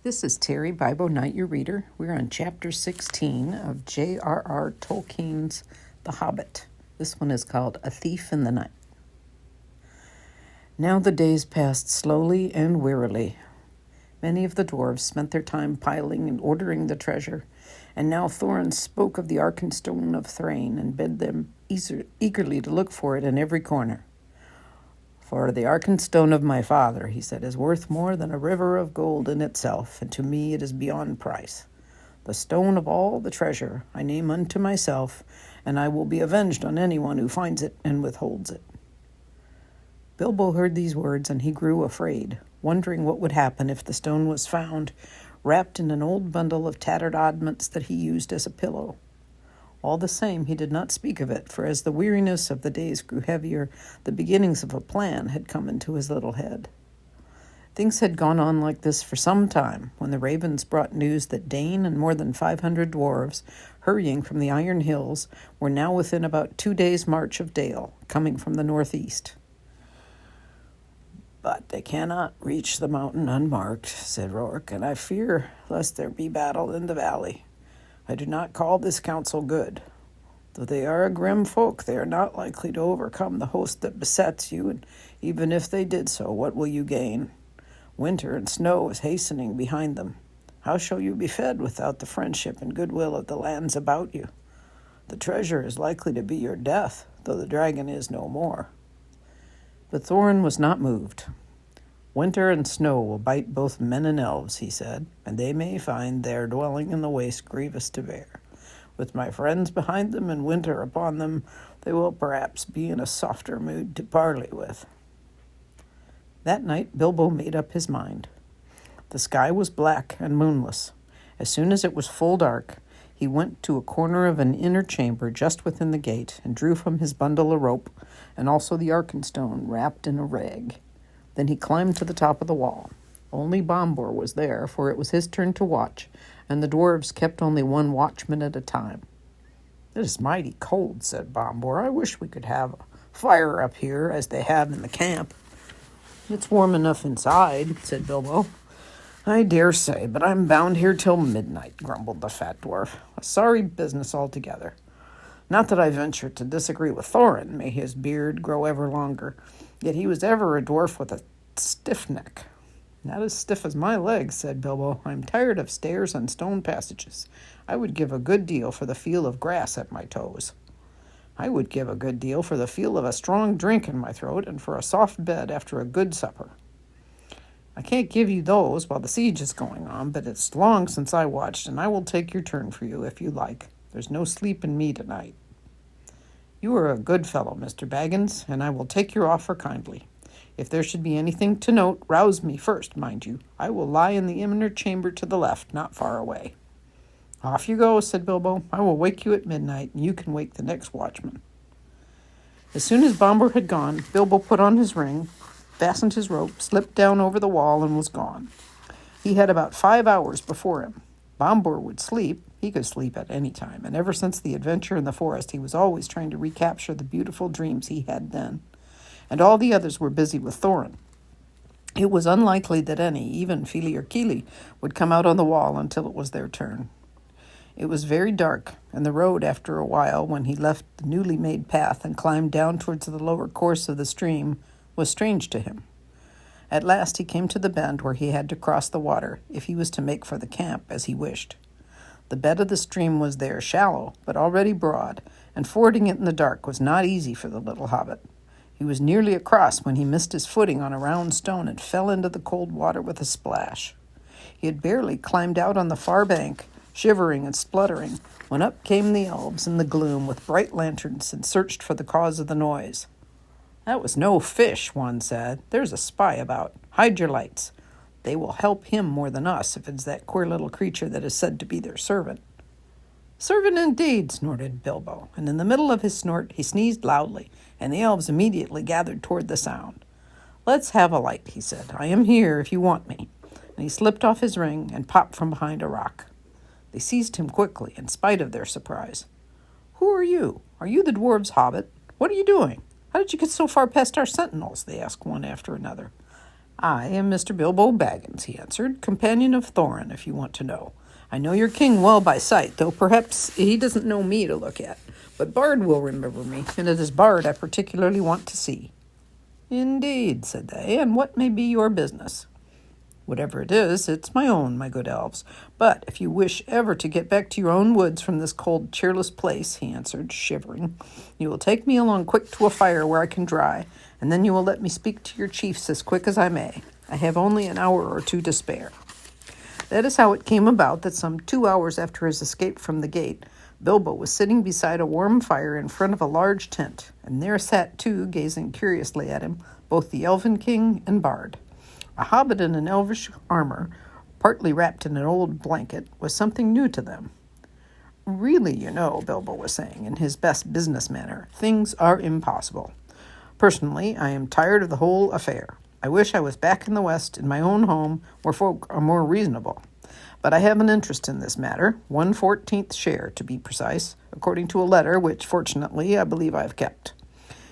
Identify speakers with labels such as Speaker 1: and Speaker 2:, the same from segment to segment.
Speaker 1: This is Terry Bible Night, your reader. We're on chapter 16 of J.R.R. Tolkien's The Hobbit. This one is called A Thief in the Night. Now the days passed slowly and wearily. Many of the dwarves spent their time piling and ordering the treasure, and now Thorin spoke of the Arkenstone of Thrain and bid them eagerly to look for it in every corner. "For the Arkenstone of my father," he said, "is worth more than a river of gold in itself, and to me it is beyond price. The stone of all the treasure I name unto myself, and I will be avenged on anyone who finds it and withholds it." Bilbo heard these words, and he grew afraid, wondering what would happen if the stone was found, wrapped in an old bundle of tattered oddments that he used as a pillow. All the same, he did not speak of it, for as the weariness of the days grew heavier, the beginnings of a plan had come into his little head. Things had gone on like this for some time, when the ravens brought news that Dane and more than 500 dwarves, hurrying from the Iron Hills, were now within about 2 days' march of Dale, coming from the northeast. "But they cannot reach the mountain unmarked," said Rourke, "and I fear lest there be battle in the valley. I do not call this council good. Though they are a grim folk, they are not likely to overcome the host that besets you, and even if they did so, what will you gain? Winter and snow is hastening behind them. How shall you be fed without the friendship and goodwill of the lands about you? The treasure is likely to be your death, though the dragon is no more." But Thorin was not moved. "Winter and snow will bite both men and elves," he said, "and they may find their dwelling in the waste grievous to bear. With my friends behind them and winter upon them, they will perhaps be in a softer mood to parley with." That night Bilbo made up his mind. The sky was black and moonless. As soon as it was full dark, he went to a corner of an inner chamber just within the gate and drew from his bundle a rope and also the Arkenstone wrapped in a rag. Then he climbed to the top of the wall. Only Bombur was there, for it was his turn to watch, and the dwarves kept only one watchman at a time. "It is mighty cold," said Bombur. "I wish we could have a fire up here, as they have in the camp." "It's warm enough inside," said Bilbo. "I dare say, but I'm bound here till midnight," grumbled the fat dwarf. "A sorry business altogether. Not that I venture to disagree with Thorin, may his beard grow ever longer, yet he was ever a dwarf with a stiff neck." "Not as stiff as my legs," said Bilbo. "I'm tired of stairs and stone passages. I would give a good deal for the feel of grass at my toes." "I would give a good deal for the feel of a strong drink in my throat and for a soft bed after a good supper." "I can't give you those while the siege is going on, but it's long since I watched, and I will take your turn for you if you like. There's no sleep in me tonight." "You are a good fellow, Mr. Baggins, and I will take your offer kindly. If there should be anything to note, rouse me first, mind you. I will lie in the inner chamber to the left, not far away." "Off you go," said Bilbo. "I will wake you at midnight, and you can wake the next watchman." As soon as Bombur had gone, Bilbo put on his ring, fastened his rope, slipped down over the wall, and was gone. He had about 5 hours before him. Bombur would sleep. He could sleep at any time, and ever since the adventure in the forest, he was always trying to recapture the beautiful dreams he had then. And all the others were busy with Thorin. It was unlikely that any, even Fili or Kili, would come out on the wall until it was their turn. It was very dark, and the road, after a while, when he left the newly made path and climbed down towards the lower course of the stream, was strange to him. At last he came to the bend where he had to cross the water if he was to make for the camp as he wished. The bed of the stream was there, shallow, but already broad, and fording it in the dark was not easy for the little hobbit. He was nearly across when he missed his footing on a round stone and fell into the cold water with a splash. He had barely climbed out on the far bank, shivering and spluttering, when up came the elves in the gloom with bright lanterns and searched for the cause of the noise. "That was no fish," one said. "There's a spy about. Hide your lights. They will help him more than us if it's that queer little creature that is said to be their servant." "Servant indeed," snorted Bilbo, and in the middle of his snort he sneezed loudly, and the elves immediately gathered toward the sound. "Let's have a light," he said. "I am here if you want me." And he slipped off his ring and popped from behind a rock. They seized him quickly, in spite of their surprise. "Who are you? Are you the dwarves' hobbit? What are you doing? How did you get so far past our sentinels?" they asked one after another. I am Mr. Bilbo Baggins, he answered, companion of Thorin, if you want to know. I know your king well by sight, though perhaps he doesn't know me to look at. But Bard will remember me, and it is Bard I particularly want to see. Indeed, said they, and what may be your business? Whatever it is, it's my own, my good elves. But if you wish ever to get back to your own woods from this cold, cheerless place, he answered, shivering, you will take me along quick to a fire where I can dry, and then you will let me speak to your chiefs as quick as I may. I have only an hour or two to spare. That is how it came about that some 2 hours after his escape from the gate, Bilbo was sitting beside a warm fire in front of a large tent, and there sat too, gazing curiously at him, both the Elven King and Bard. A hobbit in an elvish armor, partly wrapped in an old blanket, was something new to them. Really, you know, Bilbo was saying, in his best business manner, things are impossible. Personally, I am tired of the whole affair. I wish I was back in the West, in my own home, where folk are more reasonable. But I have an interest in this matter, 1/14th share, to be precise, according to a letter which, fortunately, I believe I have kept.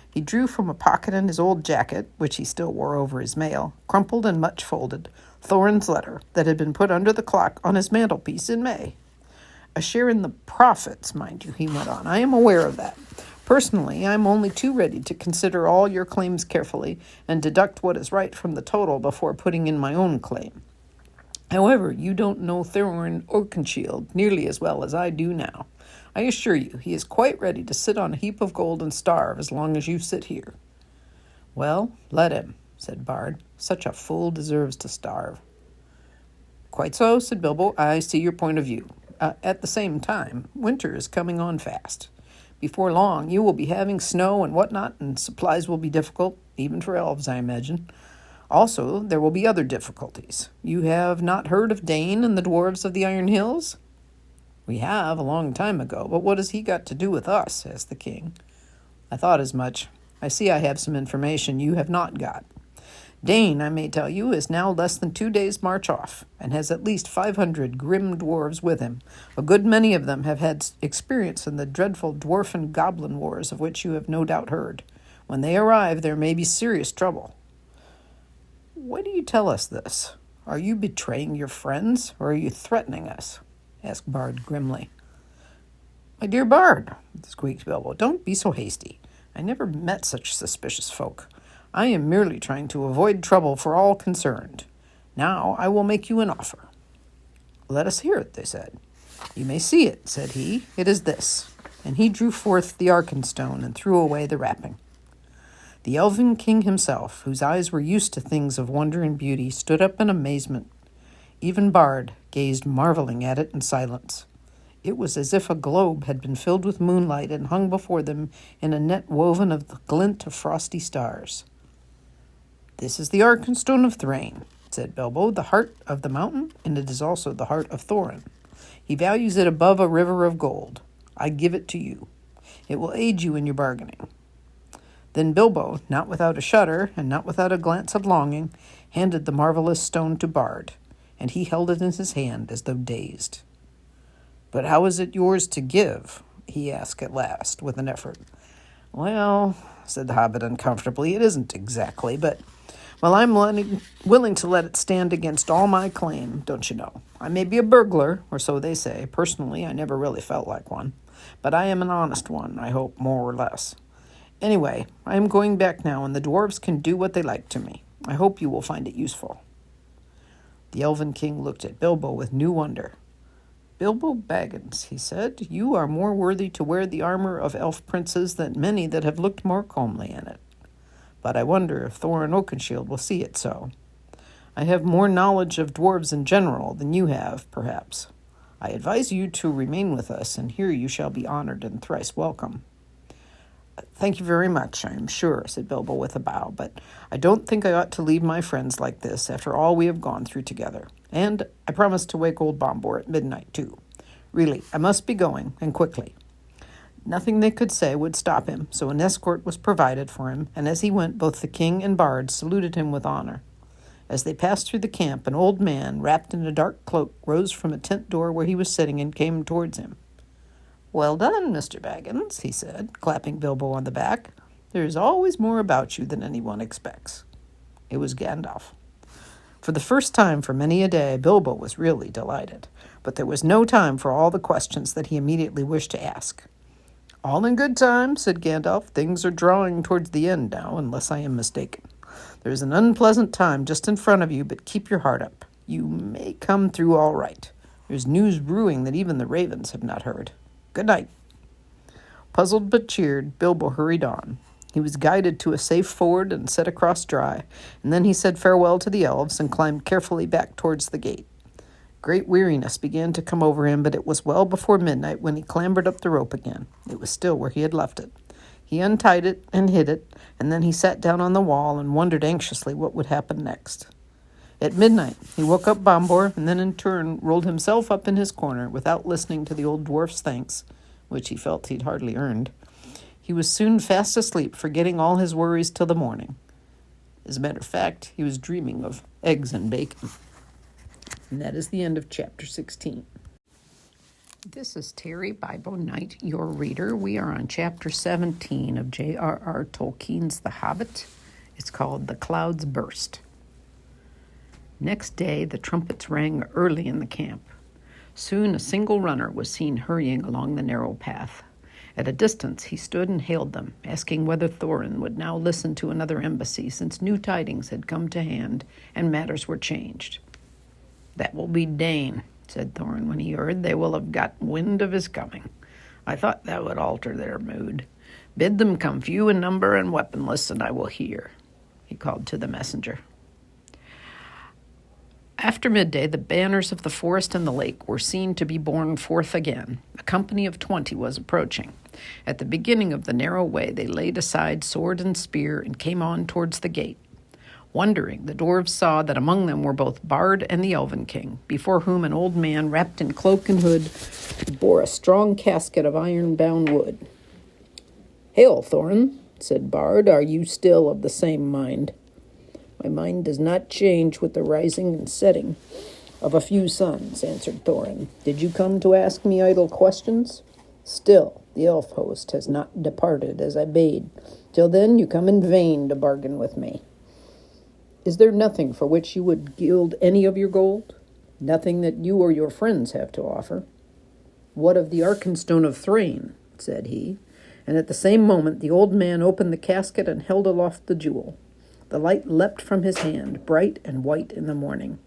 Speaker 1: He drew from a pocket in his old jacket, which he still wore over his mail, crumpled and much folded, Thorin's letter that had been put under the clock on his mantelpiece in May. A share in the profits, mind you, he went on. I am aware of that. Personally, I am only too ready to consider all your claims carefully and deduct what is right from the total before putting in my own claim. However, you don't know Thorin Oakenshield nearly as well as I do now. I assure you, he is quite ready to sit on a heap of gold and starve as long as you sit here. Well, let him, said Bard. Such a fool deserves to starve. Quite so, said Bilbo. I see your point of view. At the same time, winter is coming on fast. Before long, you will be having snow and whatnot, and supplies will be difficult, even for elves, I imagine. Also, there will be other difficulties. You have not heard of Dane and the dwarves of the Iron Hills? We have, a long time ago, but what has he got to do with us? Asked the king. I thought as much. I see I have some information you have not got. Dane, I may tell you, is now less than 2 days' march off, and has at least 500 grim dwarves with him. A good many of them have had experience in the dreadful dwarf and goblin wars of which you have no doubt heard. When they arrive, there may be serious trouble. Why do you tell us this? Are you betraying your friends, or are you threatening us? Asked Bard grimly. My dear Bard, squeaked Bilbo, don't be so hasty. I never met such suspicious folk. I am merely trying to avoid trouble for all concerned. Now I will make you an offer. Let us hear it, they said. You may see it, said he. It is this. And he drew forth the Arkenstone and threw away the wrapping. The Elven King himself, whose eyes were used to things of wonder and beauty, stood up in amazement. Even Bard gazed marveling at it in silence. It was as if a globe had been filled with moonlight and hung before them in a net woven of the glint of frosty stars. This is the Arkenstone of Thrain, said Bilbo, the heart of the mountain, and it is also the heart of Thorin. He values it above a river of gold. I give it to you. It will aid you in your bargaining. Then Bilbo, not without a shudder and not without a glance of longing, handed the marvelous stone to Bard, and he held it in his hand as though dazed. But how is it yours to give? He asked at last, with an effort. Well, said the hobbit uncomfortably, it isn't exactly, but, well, I'm willing to let it stand against all my claim, don't you know. I may be a burglar, or so they say. Personally, I never really felt like one. But I am an honest one, I hope, more or less. Anyway, I am going back now, and the dwarves can do what they like to me. I hope you will find it useful. The Elven King looked at Bilbo with new wonder. Bilbo Baggins, he said, you are more worthy to wear the armor of elf princes than many that have looked more comely in it. But I wonder if Thorin Oakenshield will see it so. I have more knowledge of dwarves in general than you have, perhaps. I advise you to remain with us, and here you shall be honored and thrice welcome. Thank you very much, I am sure, said Bilbo with a bow, but I don't think I ought to leave my friends like this after all we have gone through together. And I promised to wake old Bombor at midnight, too. Really, I must be going, and quickly. Nothing they could say would stop him, so an escort was provided for him, and as he went, both the king and Bard saluted him with honor. As they passed through the camp, an old man, wrapped in a dark cloak, rose from a tent door where he was sitting and came towards him. Well done, Mr. Baggins, he said, clapping Bilbo on the back. There is always more about you than anyone expects. It was Gandalf. For the first time for many a day, Bilbo was really delighted, but there was no time for all the questions that he immediately wished to ask. "All in good time," said Gandalf. "Things are drawing towards the end now, unless I am mistaken. There's an unpleasant time just in front of you, but keep your heart up. You may come through all right. There's news brewing that even the ravens have not heard. Good night." Puzzled but cheered, Bilbo hurried on. He was guided to a safe ford and set across dry, and then he said farewell to the elves and climbed carefully back towards the gate. Great weariness began to come over him, but it was well before midnight when he clambered up the rope again. It was still where he had left it. He untied it and hid it, and then he sat down on the wall and wondered anxiously what would happen next. At midnight, he woke up Bombor, and then in turn rolled himself up in his corner without listening to the old dwarf's thanks, which he felt he'd hardly earned. He was soon fast asleep, forgetting all his worries till the morning. As a matter of fact, he was dreaming of eggs and bacon. And that is the end of chapter 16. This is Terry Bible Knight, your reader. We are on chapter 17 of J.R.R. Tolkien's The Hobbit. It's called The Clouds Burst. Next day, the trumpets rang early in the camp. Soon a single runner was seen hurrying along the narrow path. At a distance, he stood and hailed them, asking whether Thorin would now listen to another embassy, since new tidings had come to hand and matters were changed. "That will be Dane," said Thorin when he heard. "They will have got wind of his coming. I thought that would alter their mood. Bid them come few in number and weaponless, and I will hear," he called to the messenger. After midday, the banners of the forest and the lake were seen to be borne forth again. A company of 20 was approaching. At the beginning of the narrow way, they laid aside sword and spear and came on towards the gate. Wondering, the dwarves saw that among them were both Bard and the Elven King, before whom an old man wrapped in cloak and hood bore a strong casket of iron-bound wood. "Hail, Thorin," said Bard. "Are you still of the same mind?" "My mind does not change with the rising and setting of a few suns," answered Thorin. "Did you come to ask me idle questions? Still, the elf host has not departed as I bade. Till then, you come in vain to bargain with me. Is there nothing for which you would gild any of your gold? Nothing that you or your friends have to offer?" "What of the Arkenstone of Thrain?" said he, and at the same moment the old man opened the casket and held aloft the jewel. The light leapt from his hand, bright and white in the morning.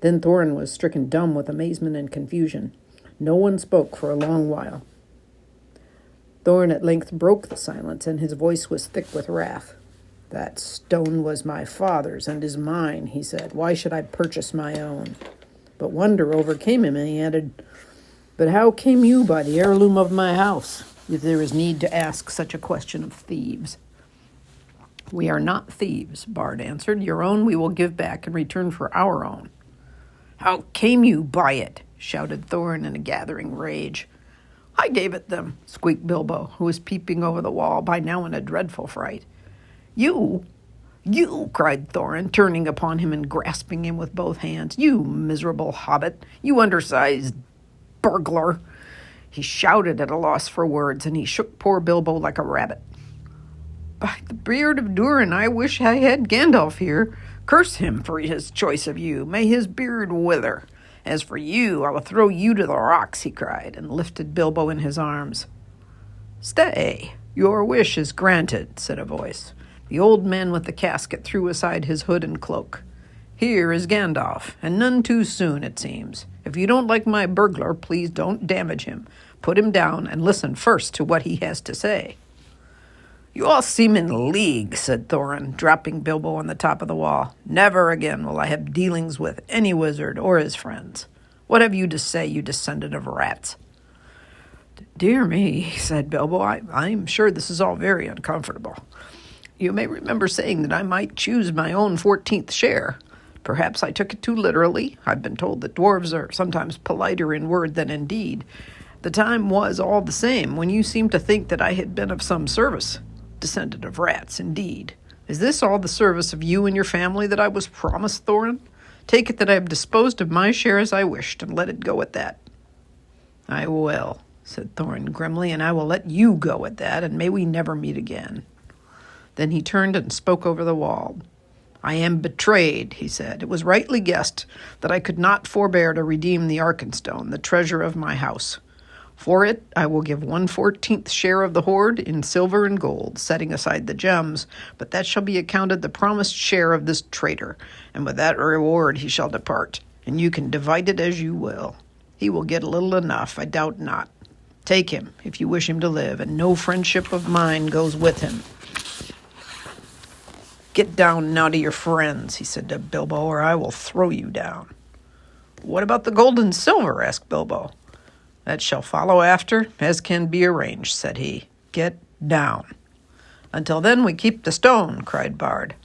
Speaker 1: Then Thorin was stricken dumb with amazement and confusion. No one spoke for a long while. Thorin at length broke the silence, and his voice was thick with wrath. "That stone was my father's and is mine," he said. "Why should I purchase my own?" But wonder overcame him, and he added, "But how came you by the heirloom of my house, if there is need to ask such a question of thieves?" "We are not thieves," Bard answered. "Your own we will give back in return for our own." "How came you by it?" shouted Thorin in a gathering rage. "I gave it them," squeaked Bilbo, who was peeping over the wall, by now in a dreadful fright. You, cried Thorin, turning upon him and grasping him with both hands. "You miserable hobbit, you undersized burglar." He shouted at a loss for words, and he shook poor Bilbo like a rabbit. "By the beard of Durin, I wish I had Gandalf here. Curse him for his choice of you. May his beard wither. As for you, I will throw you to the rocks," he cried, and lifted Bilbo in his arms. "Stay, your wish is granted," said a voice. The old man with the casket threw aside his hood and cloak. "Here is Gandalf, and none too soon, it seems. If you don't like my burglar, please don't damage him. Put him down and listen first to what he has to say." "You all seem in league," said Thorin, dropping Bilbo on the top of the wall. "Never again will I have dealings with any wizard or his friends. What have you to say, you descendant of rats?" "Dear me," said Bilbo, I'm sure this is all very uncomfortable. You may remember saying that I might choose my own 14th share. Perhaps I took it too literally. I've been told that dwarves are sometimes politer in word than in deed. The time was all the same when you seemed to think that I had been of some service. Descendant of rats, indeed. Is this all the service of you and your family that I was promised, Thorin? Take it that I have disposed of my share as I wished, and let it go at that." "I will," said Thorin grimly, "and I will let you go at that, and may we never meet again." Then he turned and spoke over the wall. I am betrayed, he said. It was rightly guessed that I could not forbear to redeem the Arkenstone, the treasure of my house. For it I will give 1/14th share of the hoard in silver and gold, setting aside the gems, but that shall be accounted the promised share of this traitor, and with that reward he shall depart, and you can divide it as you will. He will get little enough, I doubt not. Take him, if you wish him to live, and no friendship of mine goes with him. Get down now to your friends, he said to Bilbo, or I will throw you down. What about the gold and silver? Asked Bilbo. That shall follow after, as can be arranged, said he. Get down. Until then we keep the stone, cried Bard.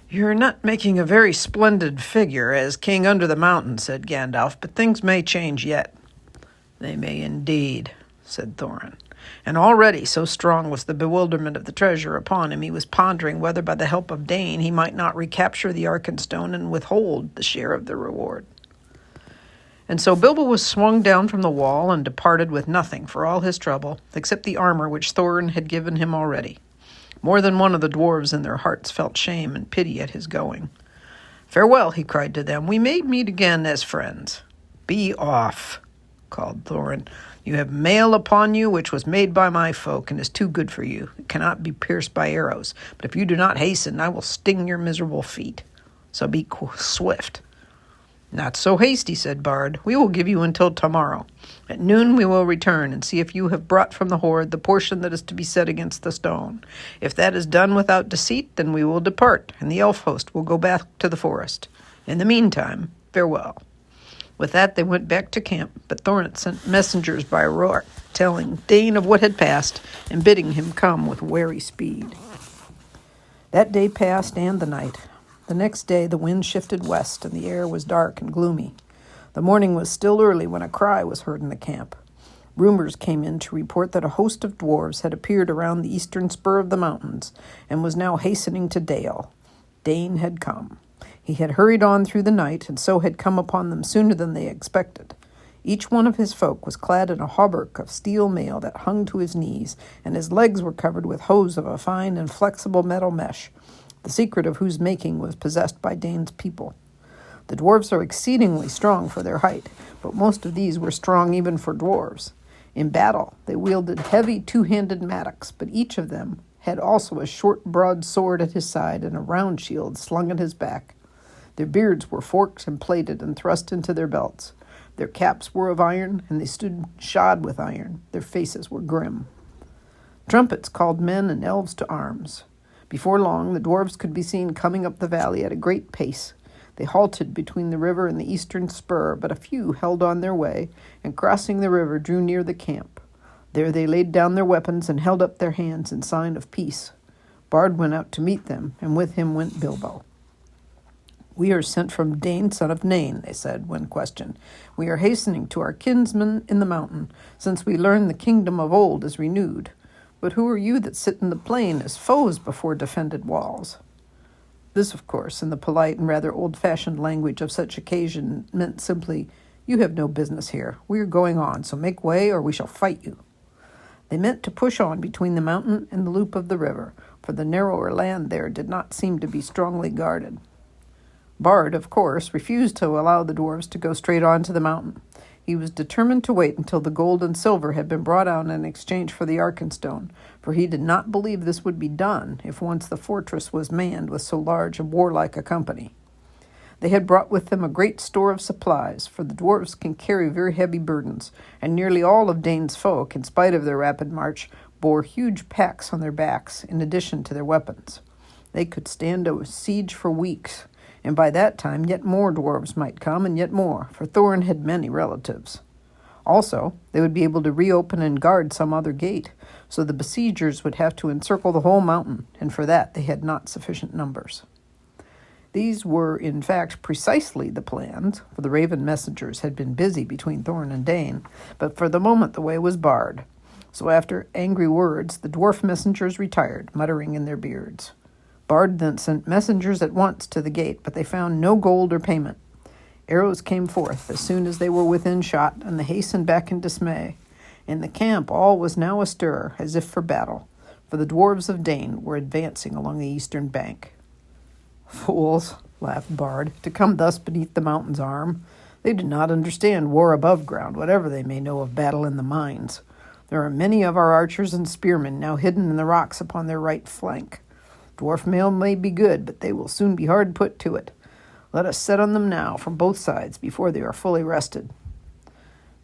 Speaker 1: You're not making a very splendid figure as king under the mountain, said Gandalf, but things may change yet. They may indeed, said Thorin. And already, so strong was the bewilderment of the treasure upon him, he was pondering whether by the help of Dane he might not recapture the Arkenstone and withhold the share of the reward. And so Bilbo was swung down from the wall and departed with nothing for all his trouble, except the armor which Thorin had given him already. More than one of the dwarves in their hearts felt shame and pity at his going. Farewell, he cried to them. We may meet again as friends. Be off, called Thorin. You have mail upon you which was made by my folk and is too good for you. It cannot be pierced by arrows, but if you do not hasten, I will sting your miserable feet. So be swift. Not so hasty, said Bard. We will give you until tomorrow. At noon we will return and see if you have brought from the hoard the portion that is to be set against the stone. If that is done without deceit, then we will depart, and the elf host will go back to the forest. In the meantime, farewell. With that they went back to camp, but Thorin sent messengers by Rourke, telling Dane of what had passed, and bidding him come with wary speed. That day passed, and the night. The next day the wind shifted west, and the air was dark and gloomy. The morning was still early when a cry was heard in the camp. Rumors came in to report that a host of dwarves had appeared around the eastern spur of the mountains, and was now hastening to Dale. Dane had come. He had hurried on through the night, and so had come upon them sooner than they expected. Each one of his folk was clad in a hauberk of steel mail that hung to his knees, and his legs were covered with hose of a fine and flexible metal mesh, the secret of whose making was possessed by Dane's people. The dwarves are exceedingly strong for their height, but most of these were strong even for dwarves. In battle, they wielded heavy two-handed mattocks, but each of them had also a short broad sword at his side and a round shield slung at his back. Their beards were forked and plaited and thrust into their belts. Their caps were of iron, and they stood shod with iron. Their faces were grim. Trumpets called men and elves to arms. Before long, the dwarves could be seen coming up the valley at a great pace. They halted between the river and the eastern spur, but a few held on their way, and crossing the river drew near the camp. There they laid down their weapons and held up their hands in sign of peace. Bard went out to meet them, and with him went Bilbo. We are sent from Dane, son of Nain, they said when questioned. We are hastening to our kinsmen in the mountain, since we learn the kingdom of old is renewed. But who are you that sit in the plain as foes before defended walls? This, of course, in the polite and rather old-fashioned language of such occasion, meant simply, you have no business here. We are going on, so make way or we shall fight you. They meant to push on between the mountain and the loop of the river, for the narrower land there did not seem to be strongly guarded. Bard, of course, refused to allow the dwarves to go straight on to the mountain. He was determined to wait until the gold and silver had been brought out in exchange for the Arkenstone, for he did not believe this would be done if once the fortress was manned with so large and warlike a company. They had brought with them a great store of supplies, for the dwarves can carry very heavy burdens, and nearly all of Dane's folk, in spite of their rapid march, bore huge packs on their backs in addition to their weapons. They could stand a siege for weeks, and by that time yet more dwarves might come, and yet more, for Thorin had many relatives. Also, they would be able to reopen and guard some other gate, so the besiegers would have to encircle the whole mountain, and for that they had not sufficient numbers. These were, in fact, precisely the plans, for the raven messengers had been busy between Thorin and Dane, but for the moment the way was barred. So after angry words, the dwarf messengers retired, muttering in their beards. Bard then sent messengers at once to the gate, but they found no gold or payment. Arrows came forth as soon as they were within shot, and they hastened back in dismay. In the camp all was now astir, as if for battle, for the dwarves of Dane were advancing along the eastern bank. Fools, laughed Bard, to come thus beneath the mountain's arm. They do not understand war above ground, whatever they may know of battle in the mines. There are many of our archers and spearmen now hidden in the rocks upon their right flank. Dwarf mail may be good, but they will soon be hard put to it. Let us set on them now from both sides before they are fully rested.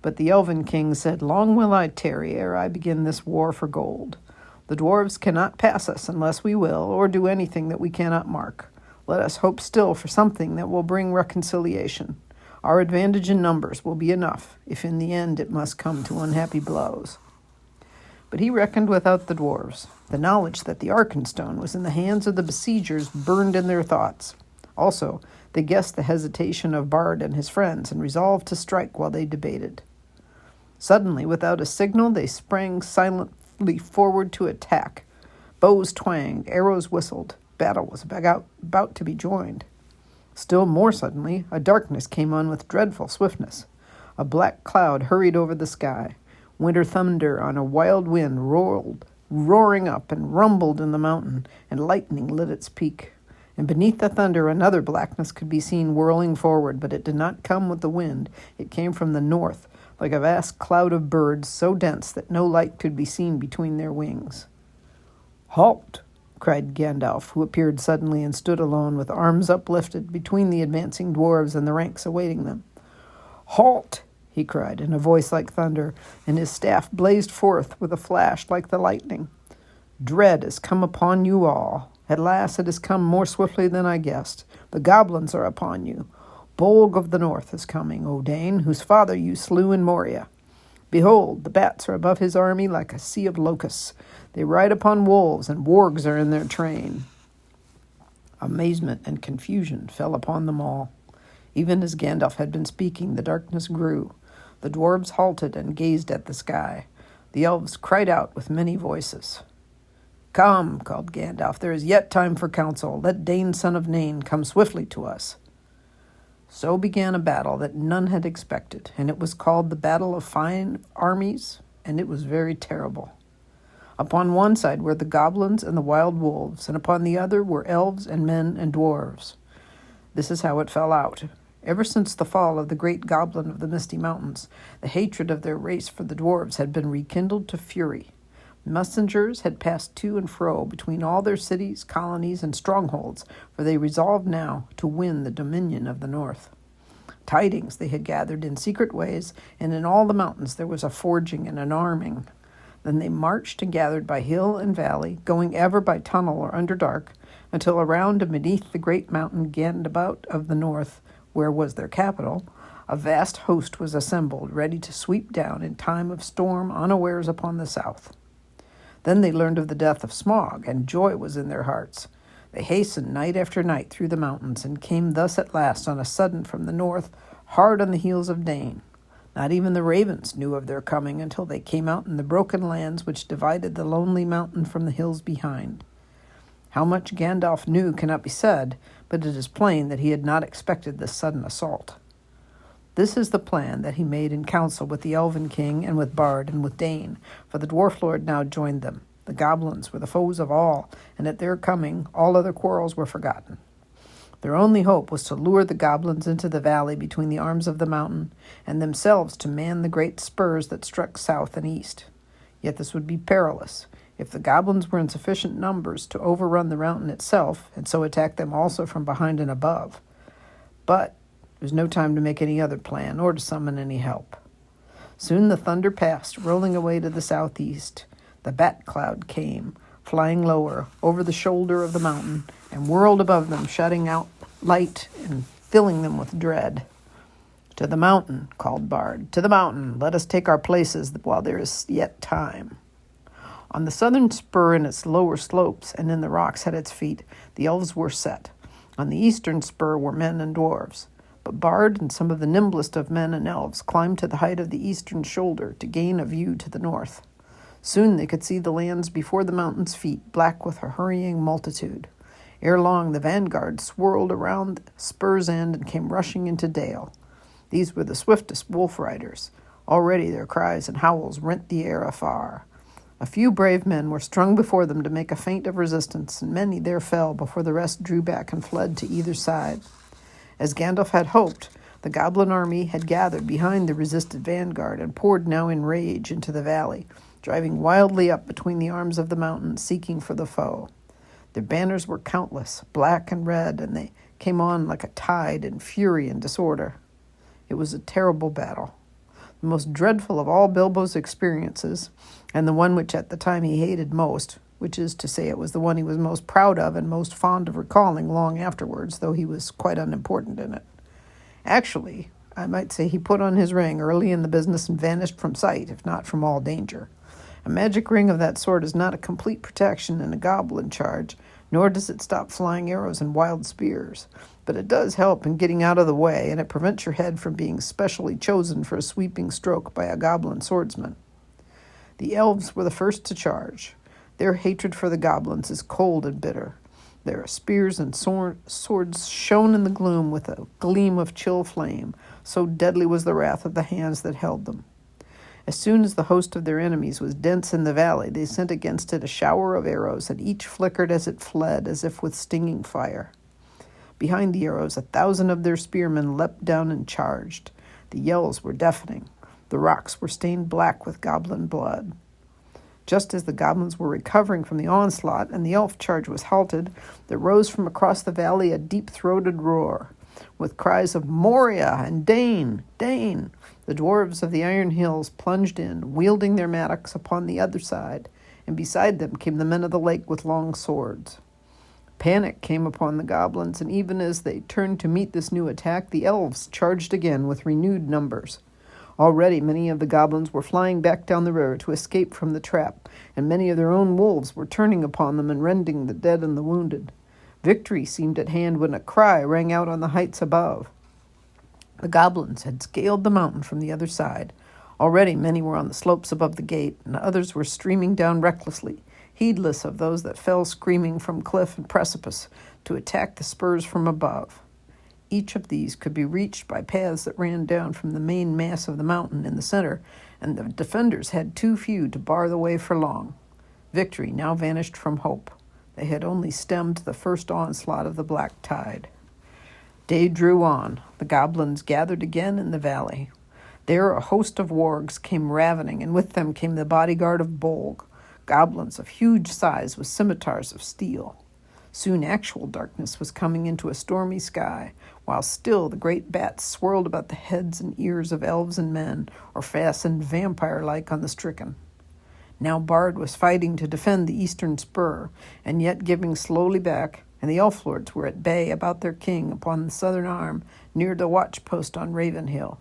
Speaker 1: But the Elven King said, Long will I tarry ere I begin this war for gold. The dwarves cannot pass us unless we will, or do anything that we cannot mark. Let us hope still for something that will bring reconciliation. Our advantage in numbers will be enough, if in the end it must come to unhappy blows. But he reckoned without the dwarves. The knowledge that the Arkenstone was in the hands of the besiegers burned in their thoughts. Also, they guessed the hesitation of Bard and his friends and resolved to strike while they debated. Suddenly, without a signal, they sprang silently forward to attack. Bows twanged, arrows whistled. Battle was about to be joined. Still more suddenly, a darkness came on with dreadful swiftness. A black cloud hurried over the sky. Winter thunder on a wild wind rolled, roaring up and rumbled in the mountain, and lightning lit its peak. And beneath the thunder another blackness could be seen whirling forward, but it did not come with the wind. It came from the north, like a vast cloud of birds so dense that no light could be seen between their wings. "Halt!" cried Gandalf, who appeared suddenly and stood alone with arms uplifted between the advancing dwarves and the ranks awaiting them. "Halt!" he cried in a voice like thunder, and his staff blazed forth with a flash like the lightning. "Dread has come upon you all. At last it has come more swiftly than I guessed. The goblins are upon you. Bolg of the North is coming, Odain, whose father you slew in Moria. Behold, the bats are above his army like a sea of locusts. They ride upon wolves, and wargs are in their train." Amazement and confusion fell upon them all. Even as Gandalf had been speaking, the darkness grew. The dwarves halted and gazed at the sky. The elves cried out with many voices. "Come," called Gandalf, "there is yet time for counsel. Let Dain, son of Nain, come swiftly to us." So began a battle that none had expected, and it was called the Battle of Fine Armies, and it was very terrible. Upon one side were the goblins and the wild wolves, and upon the other were elves and men and dwarves. This is how it fell out. Ever since the fall of the great goblin of the Misty Mountains, the hatred of their race for the dwarves had been rekindled to fury. Messengers had passed to and fro between all their cities, colonies, and strongholds, for they resolved now to win the dominion of the north. Tidings they had gathered in secret ways, and in all the mountains there was a forging and an arming. Then they marched and gathered by hill and valley, going ever by tunnel or under dark, until around and beneath the great mountain Gandabout of the north, where was their capital, a vast host was assembled, ready to sweep down in time of storm unawares upon the south. Then they learned of the death of Smaug, and joy was in their hearts. They hastened night after night through the mountains, and came thus at last on a sudden from the north, hard on the heels of Dain. Not even the ravens knew of their coming until they came out in the broken lands which divided the lonely mountain from the hills behind. How much Gandalf knew cannot be said, but it is plain that he had not expected this sudden assault. This is the plan that he made in council with the Elven King and with Bard and with Dain, for the Dwarf Lord now joined them. The goblins were the foes of all, and at their coming all other quarrels were forgotten. Their only hope was to lure the goblins into the valley between the arms of the mountain, and themselves to man the great spurs that struck south and east. Yet this would be perilous. If the goblins were in sufficient numbers to overrun the mountain itself, and so attack them also from behind and above. But there was no time to make any other plan, or to summon any help. Soon the thunder passed, rolling away to the southeast. The bat cloud came, flying lower, over the shoulder of the mountain, and whirled above them, shutting out light and filling them with dread. "To the mountain," called Bard. "To the mountain. Let us take our places while there is yet time." On the southern spur in its lower slopes, and in the rocks at its feet, the elves were set. On the eastern spur were men and dwarves. But Bard and some of the nimblest of men and elves climbed to the height of the eastern shoulder to gain a view to the north. Soon they could see the lands before the mountain's feet, black with a hurrying multitude. Ere long the vanguard swirled around spur's end and came rushing into Dale. These were the swiftest wolf riders. Already their cries and howls rent the air afar. A few brave men were strung before them to make a feint of resistance, and many there fell before the rest drew back and fled to either side. As Gandalf had hoped, the goblin army had gathered behind the resisted vanguard and poured now in rage into the valley, driving wildly up between the arms of the mountain, seeking for the foe. Their banners were countless, black and red, and they came on like a tide in fury and disorder. It was a terrible battle, the most dreadful of all Bilbo's experiences, and the one which at the time he hated most, which is to say it was the one he was most proud of and most fond of recalling long afterwards, though he was quite unimportant in it. Actually, I might say he put on his ring early in the business and vanished from sight, if not from all danger. A magic ring of that sort is not a complete protection in a goblin charge, nor does it stop flying arrows and wild spears, but it does help in getting out of the way, and it prevents your head from being specially chosen for a sweeping stroke by a goblin swordsman. The elves were the first to charge. Their hatred for the goblins is cold and bitter. Their spears and swords shone in the gloom with a gleam of chill flame, so deadly was the wrath of the hands that held them. As soon as the host of their enemies was dense in the valley, they sent against it a shower of arrows, and each flickered as it fled, as if with stinging fire. Behind the arrows, 1,000 of their spearmen leapt down and charged. The yells were deafening. The rocks were stained black with goblin blood. Just as the goblins were recovering from the onslaught and the elf charge was halted, there rose from across the valley a deep-throated roar, with cries of Moria and Dane, Dane. The dwarves of the Iron Hills plunged in, wielding their mattocks upon the other side, and beside them came the men of the lake with long swords. Panic came upon the goblins, and even as they turned to meet this new attack, the elves charged again with renewed numbers. Already many of the goblins were flying back down the river to escape from the trap, and many of their own wolves were turning upon them and rending the dead and the wounded. Victory seemed at hand when a cry rang out on the heights above. The goblins had scaled the mountain from the other side. Already many were on the slopes above the gate, and others were streaming down recklessly, heedless of those that fell screaming from cliff and precipice, to attack the spurs from above. Each of these could be reached by paths that ran down from the main mass of the mountain in the center, and the defenders had too few to bar the way for long. Victory now vanished from hope. They had only stemmed the first onslaught of the black tide. Day drew on. The goblins gathered again in the valley. There a host of wargs came ravening, and with them came the bodyguard of Bolg, goblins of huge size with scimitars of steel. Soon actual darkness was coming into a stormy sky, while still the great bats swirled about the heads and ears of elves and men, or fastened vampire-like on the stricken. Now Bard was fighting to defend the eastern spur, and yet giving slowly back, and the elf lords were at bay about their king upon the southern arm, near the watch-post on Raven Hill.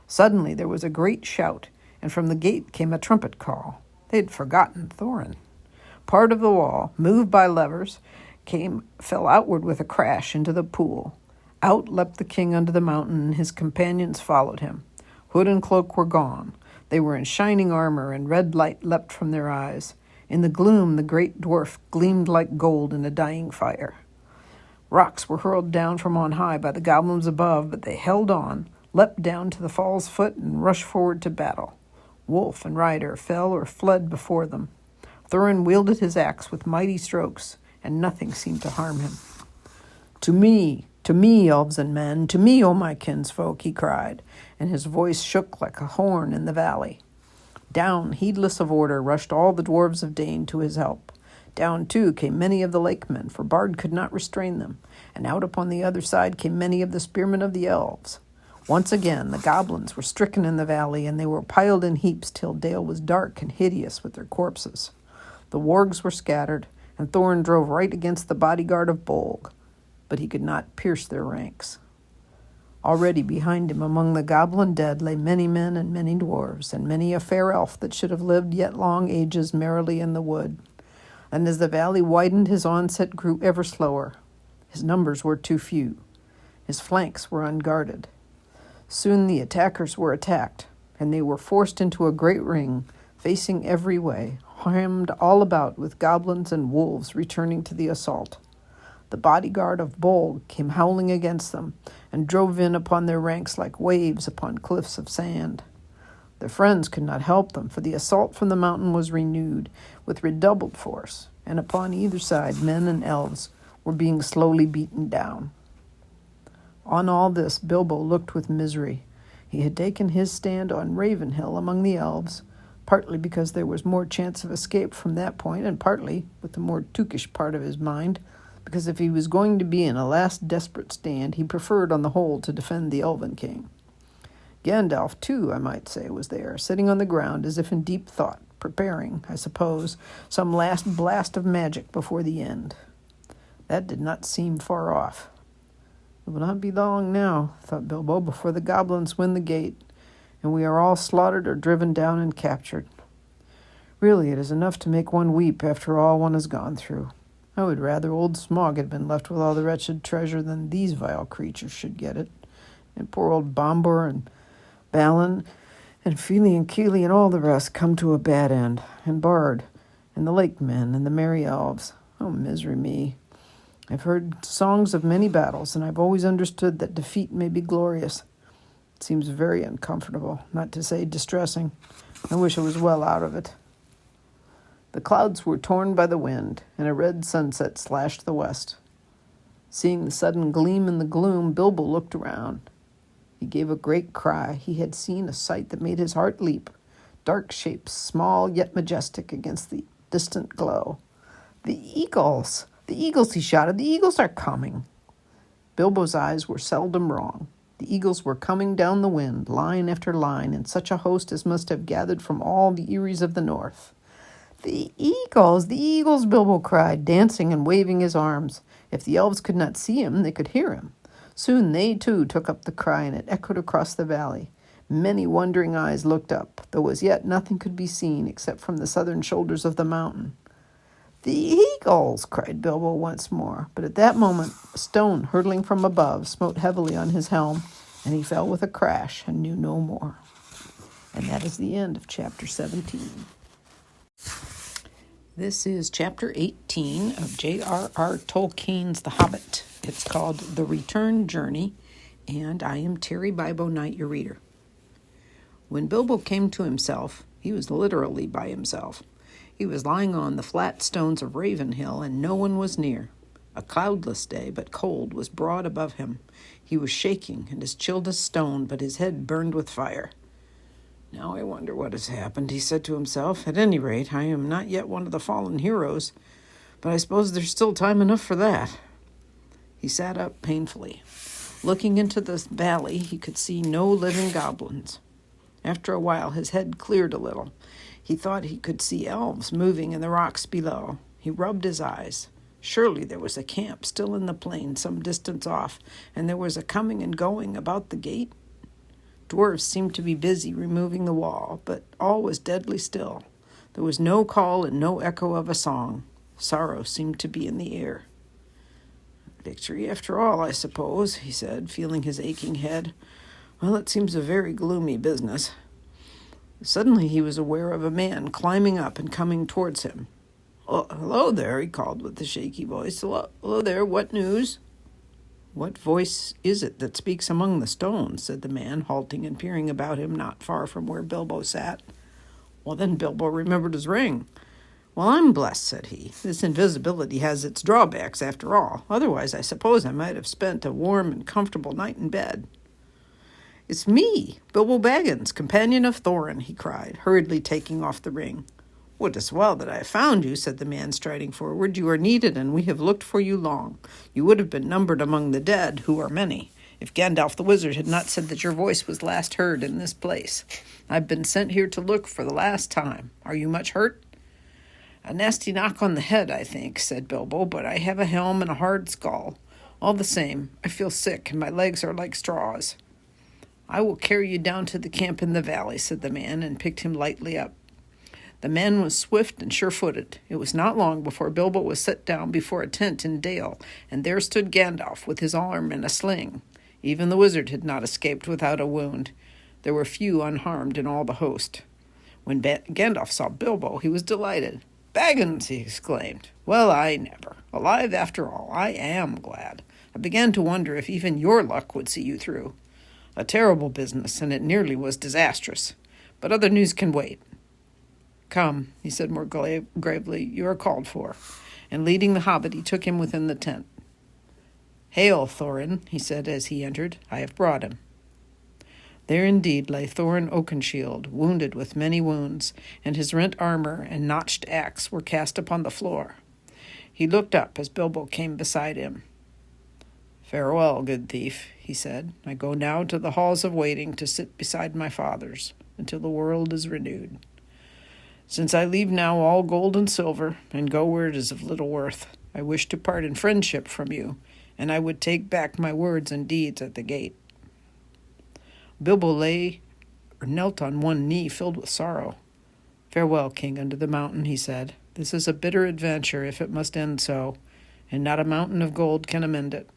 Speaker 1: Suddenly there was a great shout, and from the gate came a trumpet call. They had forgotten Thorin. Part of the wall, moved by levers, fell outward with a crash into the pool. Out leapt the king under the mountain, and his companions followed him. Hood and cloak were gone. They were in shining armor, and red light leapt from their eyes. In the gloom, the great dwarf gleamed like gold in a dying fire. Rocks were hurled down from on high by the goblins above, but they held on, leapt down to the fall's foot, and rushed forward to battle. Wolf and rider fell or fled before them. Thorin wielded his axe with mighty strokes, and nothing seemed to harm him. To me, elves and men, to me, O my kinsfolk, he cried, and his voice shook like a horn in the valley. Down, heedless of order, rushed all the dwarves of Dane to his help. Down, too, came many of the lakemen, for Bard could not restrain them, and out upon the other side came many of the spearmen of the elves. Once again, the goblins were stricken in the valley, and they were piled in heaps till Dale was dark and hideous with their corpses. The wargs were scattered, and Thorin drove right against the bodyguard of Bolg, but he could not pierce their ranks. Already behind him among the goblin dead lay many men and many dwarves, and many a fair elf that should have lived yet long ages merrily in the wood. And as the valley widened, his onset grew ever slower. His numbers were too few. His flanks were unguarded. Soon the attackers were attacked, and they were forced into a great ring, facing every way, hemmed all about with goblins and wolves returning to the assault. The bodyguard of Bolg came howling against them, and drove in upon their ranks like waves upon cliffs of sand. Their friends could not help them, for the assault from the mountain was renewed with redoubled force, and upon either side men and elves were being slowly beaten down. On all this Bilbo looked with misery. He had taken his stand on Ravenhill among the elves, partly because there was more chance of escape from that point, and partly, with the more tookish part of his mind, because if he was going to be in a last desperate stand, he preferred on the whole to defend the Elven King. Gandalf, too, I might say, was there, sitting on the ground as if in deep thought, preparing, I suppose, some last blast of magic before the end. That did not seem far off. It will not be long now, thought Bilbo, before the goblins win the gate, and we are all slaughtered or driven down and captured. Really, it is enough to make one weep after all one has gone through. I would rather old Smaug had been left with all the wretched treasure than these vile creatures should get it. And poor old Bombur and Balin and Fili and Kili and all the rest come to a bad end, and Bard, and the lake men, and the merry elves. Oh, misery me. I've heard songs of many battles, and I've always understood that defeat may be glorious. It seems very uncomfortable, not to say distressing. I wish I was well out of it. The clouds were torn by the wind, and a red sunset slashed the west. Seeing the sudden gleam in the gloom, Bilbo looked around. He gave a great cry. He had seen a sight that made his heart leap. Dark shapes, small yet majestic against the distant glow. The eagles! The eagles, he shouted. The eagles are coming. Bilbo's eyes were seldom wrong. The eagles were coming down the wind, line after line, in such a host as must have gathered from all the eyries of the north. The eagles, Bilbo cried, dancing and waving his arms. If the elves could not see him, they could hear him. Soon they, too, took up the cry, and it echoed across the valley. Many wondering eyes looked up, though as yet nothing could be seen except from the southern shoulders of the mountain. The eagles, cried Bilbo once more, but at that moment a stone hurtling from above smote heavily on his helm, and he fell with a crash and knew no more. And that is the end of chapter 17. This is chapter 18 of J.R.R. Tolkien's The Hobbit. It's called The Return Journey, and I am Terry Bibo Knight, your reader. When Bilbo came to himself, he was literally by himself. He was lying on the flat stones of Ravenhill, and no one was near. A cloudless day, but cold, was broad above him. He was shaking and as chilled as stone, but his head burned with fire. Now I wonder what has happened, he said to himself. At any rate, I am not yet one of the fallen heroes, but I suppose there's still time enough for that. He sat up painfully. Looking into the valley, he could see no living goblins. After a while, his head cleared a little. He thought he could see elves moving in the rocks below. He rubbed his eyes. Surely there was a camp still in the plain some distance off, and there was a coming and going about the gate. Dwarves seemed to be busy removing the wall, but all was deadly still. There was no call and no echo of a song. Sorrow seemed to be in the air. Victory after all, I suppose, he said, feeling his aching head. Well, it seems a very gloomy business. Suddenly he was aware of a man climbing up and coming towards him. Oh, hello there, he called with a shaky voice. Hello there, what news? What voice is it that speaks among the stones? Said the man, halting and peering about him not far from where Bilbo sat. Well, then Bilbo remembered his ring. Well, I'm blessed, said he. This invisibility has its drawbacks, after all. Otherwise, I suppose I might have spent a warm and comfortable night in bed. It's me, Bilbo Baggins, companion of Thorin, he cried, hurriedly taking off the ring. Well, it is well that I have found you, said the man, striding forward. You are needed, and we have looked for you long. You would have been numbered among the dead, who are many, if Gandalf the Wizard had not said that your voice was last heard in this place. I've been sent here to look for the last time. Are you much hurt? A nasty knock on the head, I think, said Bilbo, but I have a helm and a hard skull. All the same, I feel sick, and my legs are like straws. I will carry you down to the camp in the valley, said the man, and picked him lightly up. The man was swift and sure-footed. It was not long before Bilbo was set down before a tent in Dale, and there stood Gandalf with his arm in a sling. Even the wizard had not escaped without a wound. There were few unharmed in all the host. When Gandalf saw Bilbo, he was delighted. Baggins, he exclaimed. Well, I never. Alive after all. I am glad. I began to wonder if even your luck would see you through. A terrible business, and it nearly was disastrous. but other news can wait. Come, he said more gravely, you are called for. And leading the Hobbit, he took him within the tent. Hail, Thorin, he said as he entered. I have brought him. There indeed lay Thorin Oakenshield, wounded with many wounds, and his rent armor and notched axe were cast upon the floor. He looked up as Bilbo came beside him. Farewell, good thief, he said. I go now to the halls of waiting to sit beside my fathers, until the world is renewed. Since I leave now all gold and silver, and go where it is of little worth, I wish to part in friendship from you, and I would take back my words and deeds at the gate. Bilbo knelt on one knee, filled with sorrow. Farewell, King under the mountain, he said. This is a bitter adventure, if it must end so, and not a mountain of gold can amend it.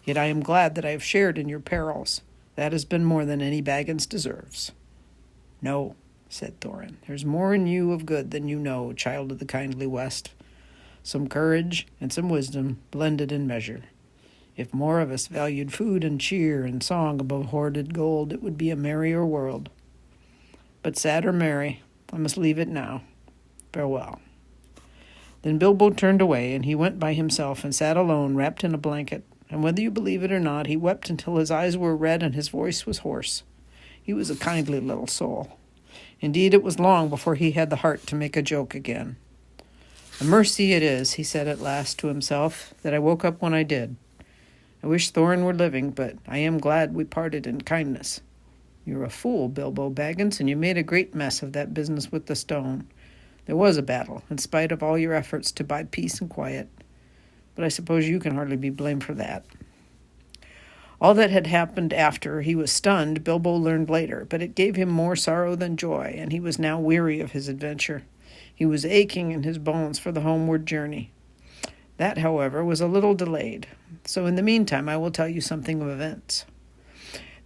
Speaker 1: Yet I am glad that I have shared in your perils. That has been more than any Baggins deserves. No, said Thorin, there's more in you of good than you know, child of the kindly West. Some courage and some wisdom blended in measure. If more of us valued food and cheer and song above hoarded gold, it would be a merrier world. But sad or merry, I must leave it now. Farewell. Then Bilbo turned away, and he went by himself and sat alone, wrapped in a blanket. And whether you believe it or not, he wept until his eyes were red and his voice was hoarse. He was a kindly little soul. Indeed, it was long before he had the heart to make a joke again. A mercy it is, he said at last to himself, that I woke up when I did. I wish Thorin were living, but I am glad we parted in kindness. You're a fool, Bilbo Baggins, and you made a great mess of that business with the stone. There was a battle, in spite of all your efforts to buy peace and quiet. But I suppose you can hardly be blamed for that. All that had happened after he was stunned, Bilbo learned later, but it gave him more sorrow than joy, and he was now weary of his adventure. He was aching in his bones for the homeward journey. That, however, was a little delayed, so in the meantime I will tell you something of events.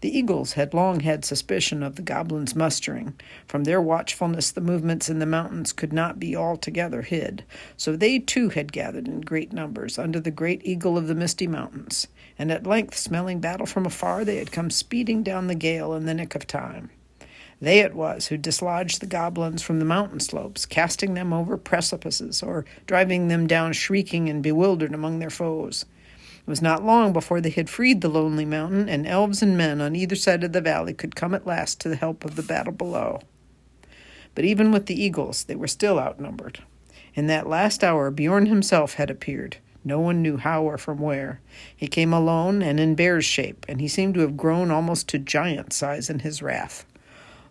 Speaker 1: The eagles had long had suspicion of the goblins' mustering. From their watchfulness, the movements in the mountains could not be altogether hid, so they too had gathered in great numbers under the great eagle of the misty mountains, and at length, smelling battle from afar, they had come speeding down the gale in the nick of time. They it was who dislodged the goblins from the mountain slopes, casting them over precipices, or driving them down shrieking and bewildered among their foes. It was not long before they had freed the lonely mountain, and elves and men on either side of the valley could come at last to the help of the battle below. But even with the eagles, they were still outnumbered. In that last hour, Bjorn himself had appeared. No one knew how or from where. He came alone and in bear's shape, and he seemed to have grown almost to giant size in his wrath.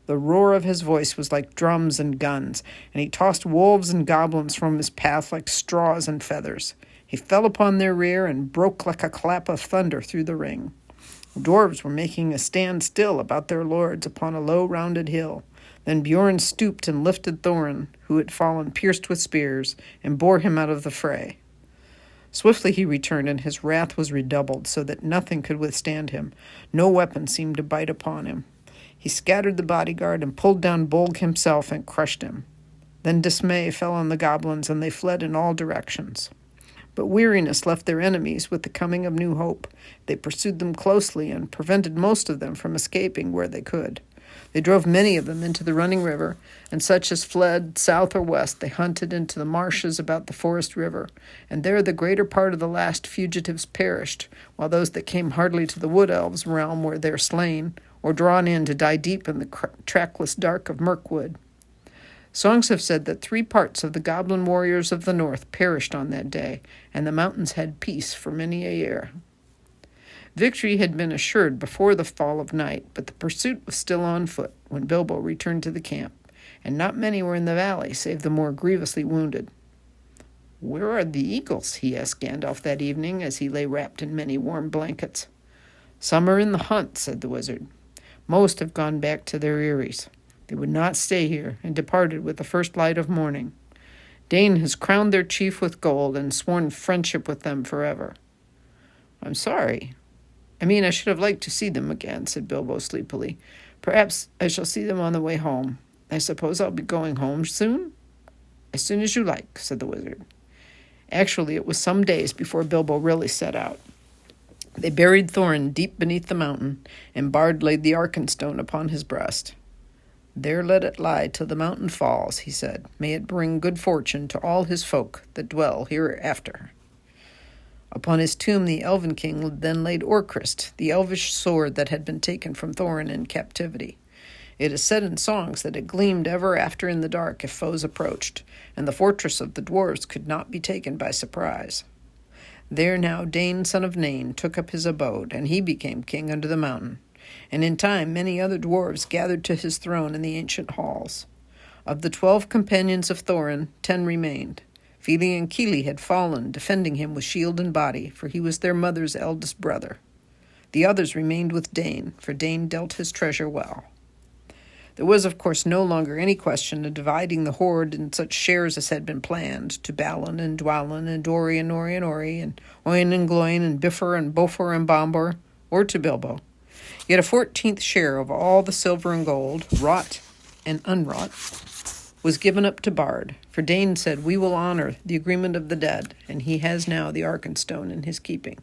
Speaker 1: The roar of his voice was like drums and guns, and he tossed wolves and goblins from his path like straws and feathers. He fell upon their rear and broke like a clap of thunder through the ring. The dwarves were making a stand still about their lords upon a low rounded hill. Then Bjorn stooped and lifted Thorin, who had fallen pierced with spears, and bore him out of the fray. Swiftly he returned, and his wrath was redoubled, so that nothing could withstand him. No weapon seemed to bite upon him. He scattered the bodyguard and pulled down Bolg himself and crushed him. Then dismay fell on the goblins, and they fled in all directions. But weariness left their enemies with the coming of new hope. They pursued them closely and prevented most of them from escaping where they could. They drove many of them into the running river, and such as fled south or west they hunted into the marshes about the forest river, and there the greater part of the last fugitives perished, while those that came hardly to the wood elves' realm were there slain, or drawn in to die deep in the trackless dark of Mirkwood. Songs have said that 3 parts of the goblin warriors of the north perished on that day, and the mountains had peace for many a year. Victory had been assured before the fall of night, but the pursuit was still on foot when Bilbo returned to the camp, and not many were in the valley save the more grievously wounded. "Where are the eagles?" he asked Gandalf that evening as he lay wrapped in many warm blankets. "Some are in the hunt," said the wizard. "Most have gone back to their eyries. They would not stay here, and departed with the first light of morning. Dane has crowned their chief with gold and sworn friendship with them forever." "I'm sorry. I should have liked to see them again," said Bilbo sleepily. "Perhaps I shall see them on the way home. I suppose I'll be going home soon?" "As soon as you like," said the wizard. Actually, it was some days before Bilbo really set out. They buried Thorin deep beneath the mountain, and Bard laid the Arkenstone upon his breast. There let it lie till the mountain falls, he said. May it bring good fortune to all his folk that dwell hereafter. Upon his tomb the Elven king then laid Orcrist, the elvish sword that had been taken from Thorin in captivity. It is said in songs that it gleamed ever after in the dark if foes approached, and the fortress of the dwarves could not be taken by surprise. There now Dain, son of Nain, took up his abode, and he became king under the mountain. And in time many other dwarves gathered to his throne in the ancient halls. Of the 12 companions of Thorin, 10 remained. Fili and Kili had fallen, defending him with shield and body, for he was their mother's eldest brother. The others remained with Dain, for Dain dealt his treasure well. There was, of course, no longer any question of dividing the hoard in such shares as had been planned, to Balin and Dwalin and Dori and Nori and Ori and Oin and Gloin and Bifur and Bofor and Bombor, or to Bilbo. Yet a 14th share of all the silver and gold, wrought and unwrought, was given up to Bard, for Dain said, "We will honor the agreement of the dead," and he has now the Arkenstone in his keeping.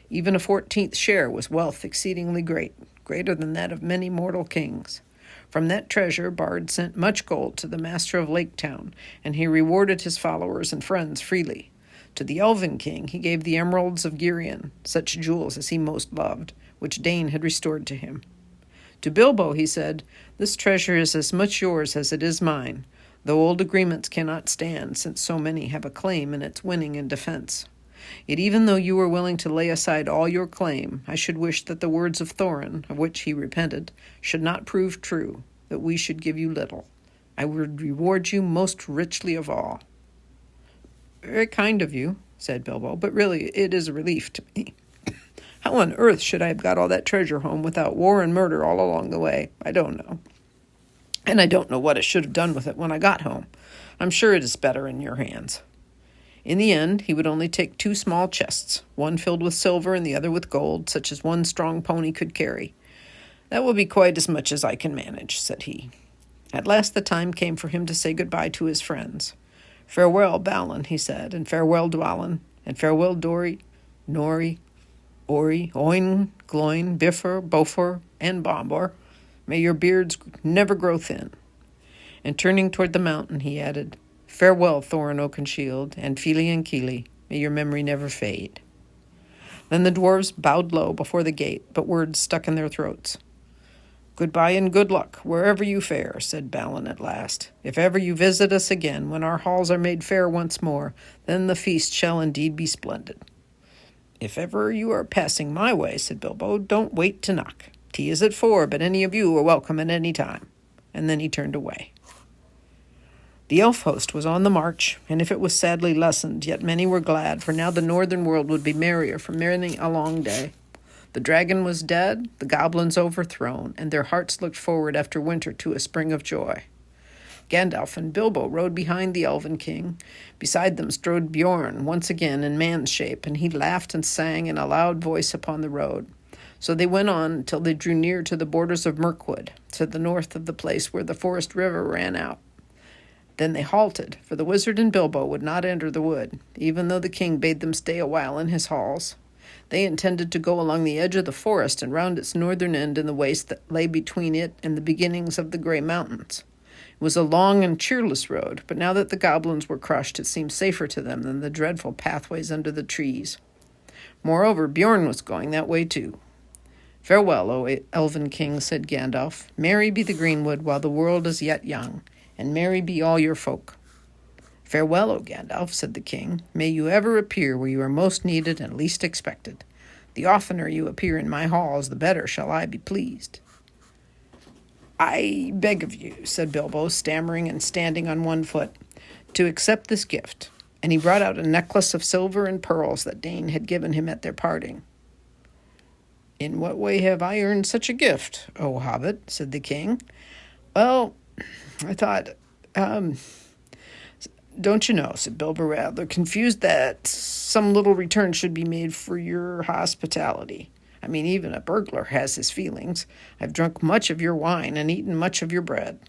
Speaker 1: Even a 14th share was wealth exceedingly great, greater than that of many mortal kings. From that treasure Bard sent much gold to the master of Lake Town, and he rewarded his followers and friends freely. To the Elven king he gave the emeralds of Girion, such jewels as he most loved, which Dain had restored to him. To Bilbo he said, "This treasure is as much yours as it is mine, though old agreements cannot stand, since so many have a claim in its winning and defense. Yet even though you were willing to lay aside all your claim, I should wish that the words of Thorin, of which he repented, should not prove true, that we should give you little. I would reward you most richly of all." "Very kind of you," said Bilbo, "but really it is a relief to me. How on earth should I have got all that treasure home without war and murder all along the way? I don't know. And I don't know what I should have done with it when I got home. I'm sure it is better in your hands." In the end, he would only take 2 small chests, one filled with silver and the other with gold, such as one strong pony could carry. "That will be quite as much as I can manage," said he. At last the time came for him to say goodbye to his friends. "Farewell, Balin," he said, "and farewell, Dwalin, and farewell, Dori, Nori, Ori, Oin, Gloin, Bifur, Bofor, and Bombor. May your beards never grow thin." And turning toward the mountain, he added, "Farewell, Thorin Oakenshield, and Fili and Kili. May your memory never fade." Then the dwarves bowed low before the gate, but words stuck in their throats. "Goodbye and good luck, wherever you fare," said Balin at last. "If ever you visit us again, when our halls are made fair once more, then the feast shall indeed be splendid." "If ever you are passing my way," said Bilbo, "don't wait to knock. Tea is at 4, but any of you are welcome at any time." And then he turned away. The elf host was on the march, and if it was sadly lessened, yet many were glad, for now the northern world would be merrier for many a long day. The dragon was dead, the goblins overthrown, and their hearts looked forward after winter to a spring of joy. Gandalf and Bilbo rode behind the Elven king. Beside them strode Bjorn, once again in man's shape, and he laughed and sang in a loud voice upon the road. So they went on till they drew near to the borders of Mirkwood, to the north of the place where the forest river ran out. Then they halted, for the wizard and Bilbo would not enter the wood, even though the king bade them stay a while in his halls. They intended to go along the edge of the forest and round its northern end in the waste that lay between it and the beginnings of the Grey Mountains. It was a long and cheerless road, but now that the goblins were crushed, it seemed safer to them than the dreadful pathways under the trees. Moreover, Bjorn was going that way too. "Farewell, O Elven king," said Gandalf. "Merry be the greenwood while the world is yet young, and merry be all your folk." "Farewell, O Gandalf," said the king. "May you ever appear where you are most needed and least expected. The oftener you appear in my halls, the better shall I be pleased." "I beg of you," said Bilbo, stammering and standing on one foot, "to accept this gift." And he brought out a necklace of silver and pearls that Dain had given him at their parting. "In what way have I earned such a gift, O Hobbit?" said the king. "Well, I thought, don't you know," said Bilbo, rather confused, "that some little return should be made for your hospitality. I mean, even a burglar has his feelings. I've drunk much of your wine and eaten much of your bread."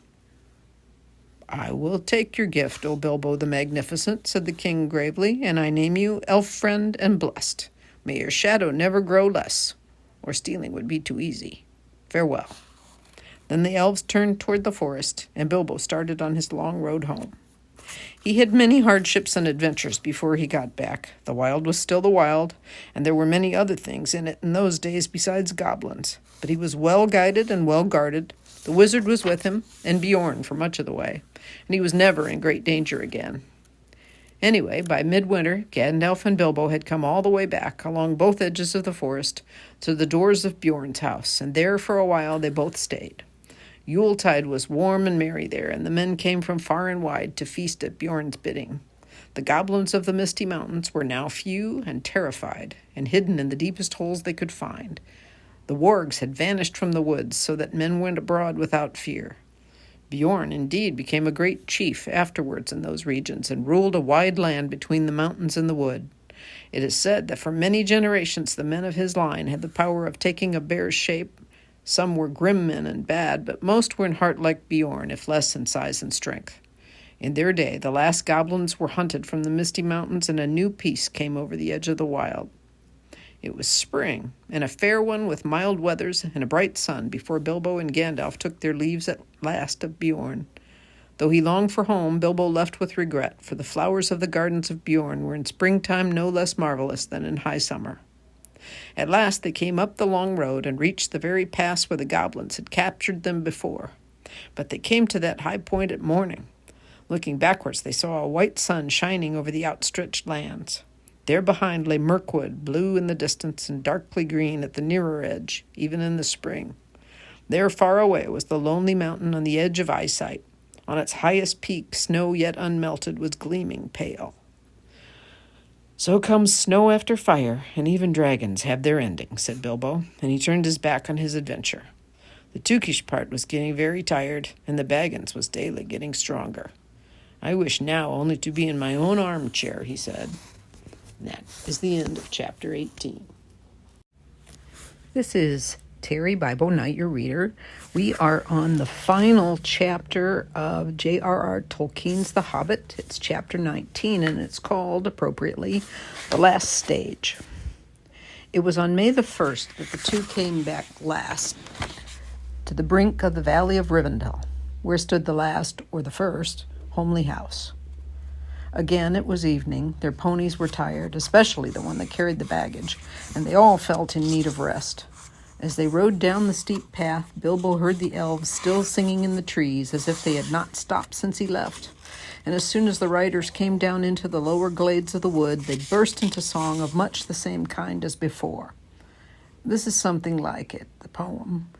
Speaker 1: "I will take your gift, O Bilbo the Magnificent," said the king gravely, "and I name you elf-friend and blessed. May your shadow never grow less, or stealing would be too easy. Farewell." Then the elves turned toward the forest, and Bilbo started on his long road home. He had many hardships and adventures before he got back. The wild was still the wild, and there were many other things in it in those days besides goblins. But he was well guided and well guarded. The wizard was with him, and Bjorn for much of the way, and he was never in great danger again. Anyway, by midwinter, Gandalf and Bilbo had come all the way back, along both edges of the forest, to the doors of Bjorn's house, and there for a while they both stayed. Yuletide was warm and merry there, and the men came from far and wide to feast at Bjorn's bidding. The goblins of the Misty Mountains were now few and terrified, and hidden in the deepest holes they could find. The wargs had vanished from the woods, so that men went abroad without fear. Bjorn, indeed, became a great chief afterwards in those regions, and ruled a wide land between the mountains and the wood. It is said that for many generations the men of his line had the power of taking a bear's shape. Some were grim men and bad, but most were in heart like Bjorn, if less in size and strength. In their day, the last goblins were hunted from the Misty Mountains, and a new peace came over the edge of the wild. It was spring, and a fair one with mild weathers and a bright sun, before Bilbo and Gandalf took their leaves at last of Bjorn. Though he longed for home, Bilbo left with regret, for the flowers of the gardens of Bjorn were in springtime no less marvelous than in high summer. At last they came up the long road and reached the very pass where the goblins had captured them before. But they came to that high point at morning. Looking backwards, they saw a white sun shining over the outstretched lands. There behind lay Mirkwood, blue in the distance and darkly green at the nearer edge, even in the spring. There far away was the lonely mountain on the edge of eyesight. On its highest peak, snow yet unmelted was gleaming pale. "So comes snow after fire, and even dragons have their ending," said Bilbo, and he turned his back on his adventure. The Tookish part was getting very tired, and the Baggins was daily getting stronger. "I wish now only to be in my own armchair," he said. And that is the end of chapter 18. This is Terry Bible Knight, your reader. We are on the final chapter of J.R.R. Tolkien's The Hobbit. It's chapter 19, and it's called, appropriately, The Last Stage. It was on May the 1st that the two came back last to the brink of the Valley of Rivendell, where stood the last, or the first, homely house. Again, it was evening. Their ponies were tired, especially the one that carried the baggage, and they all felt in need of rest. As they rode down the steep path, Bilbo heard the elves still singing in the trees, as if they had not stopped since he left. And as soon as the riders came down into the lower glades of the wood, they burst into song of much the same kind as before. This is something like it, the poem.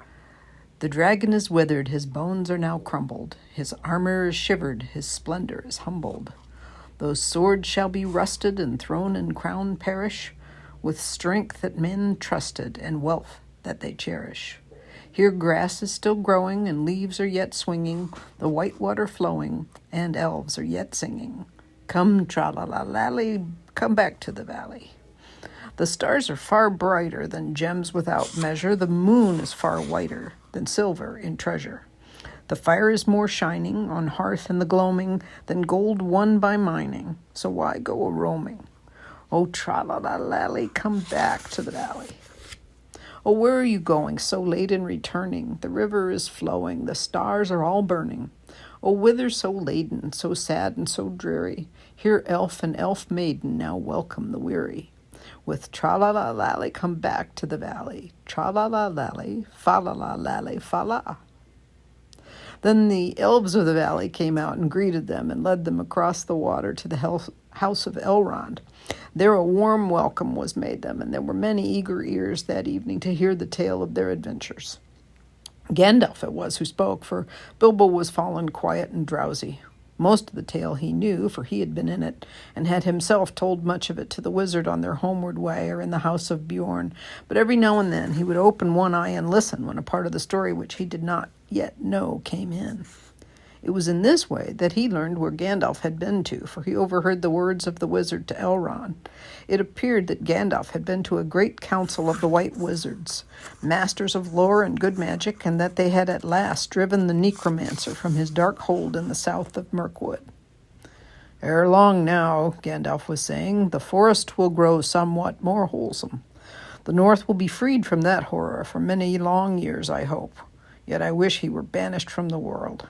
Speaker 1: "The dragon is withered, his bones are now crumbled. His armor is shivered, his splendor is humbled. Those swords shall be rusted, and throne and crown perish, with strength that men trusted, and wealth that they cherish. Here grass is still growing, and leaves are yet swinging, the white water flowing, and elves are yet singing. Come, tra-la-la-lally, come back to the valley. The stars are far brighter than gems without measure, the moon is far whiter than silver in treasure. The fire is more shining on hearth and the gloaming than gold won by mining, so why go a-roaming? Oh, tra-la-la-lally, come back to the valley. Oh, where are you going so late in returning? The river is flowing, the stars are all burning. Oh, whither so laden, so sad and so dreary? Here elf and elf maiden now welcome the weary. With tra-la-la-lally, come back to the valley. Tra-la-la-lally, fa-la-la-lally, fa-la. Then the elves of the valley came out and greeted them and led them across the water to the house of Elrond. There a warm welcome was made them, and there were many eager ears that evening to hear the tale of their adventures. Gandalf it was who spoke, for Bilbo was fallen quiet and drowsy. Most of the tale he knew, for he had been in it, and had himself told much of it to the wizard on their homeward way or in the house of Bjorn. But every now and then he would open one eye and listen when a part of the story which he did not yet know came in. It was in this way that he learned where Gandalf had been to, for he overheard the words of the wizard to Elrond. It appeared that Gandalf had been to a great council of the White Wizards, masters of lore and good magic, and that they had at last driven the necromancer from his dark hold in the south of Mirkwood. "Ere long now," Gandalf was saying, "the forest will grow somewhat more wholesome. The north will be freed from that horror for many long years, I hope. Yet I wish he were banished from the world."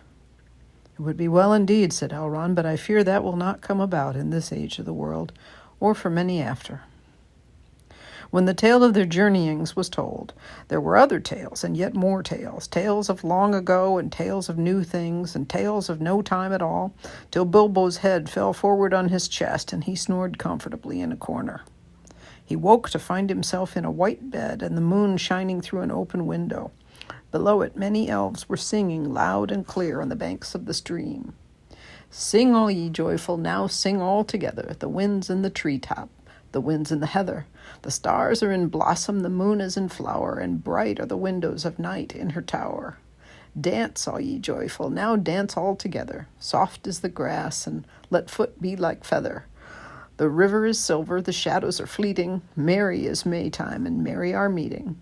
Speaker 1: "It would be well indeed," said Elrond, "but I fear that will not come about in this age of the world, or for many after." When the tale of their journeyings was told, there were other tales, and yet more tales, tales of long ago, and tales of new things, and tales of no time at all, till Bilbo's head fell forward on his chest, and he snored comfortably in a corner. He woke to find himself in a white bed, and the moon shining through an open window. Below it many elves were singing loud and clear on the banks of the stream. "Sing all ye joyful, now sing all together, the winds in the tree-top, the winds in the heather. The stars are in blossom, the moon is in flower, and bright are the windows of night in her tower. Dance all ye joyful, now dance all together. Soft is the grass, and let foot be like feather. The river is silver, the shadows are fleeting. Merry is Maytime, and merry our meeting.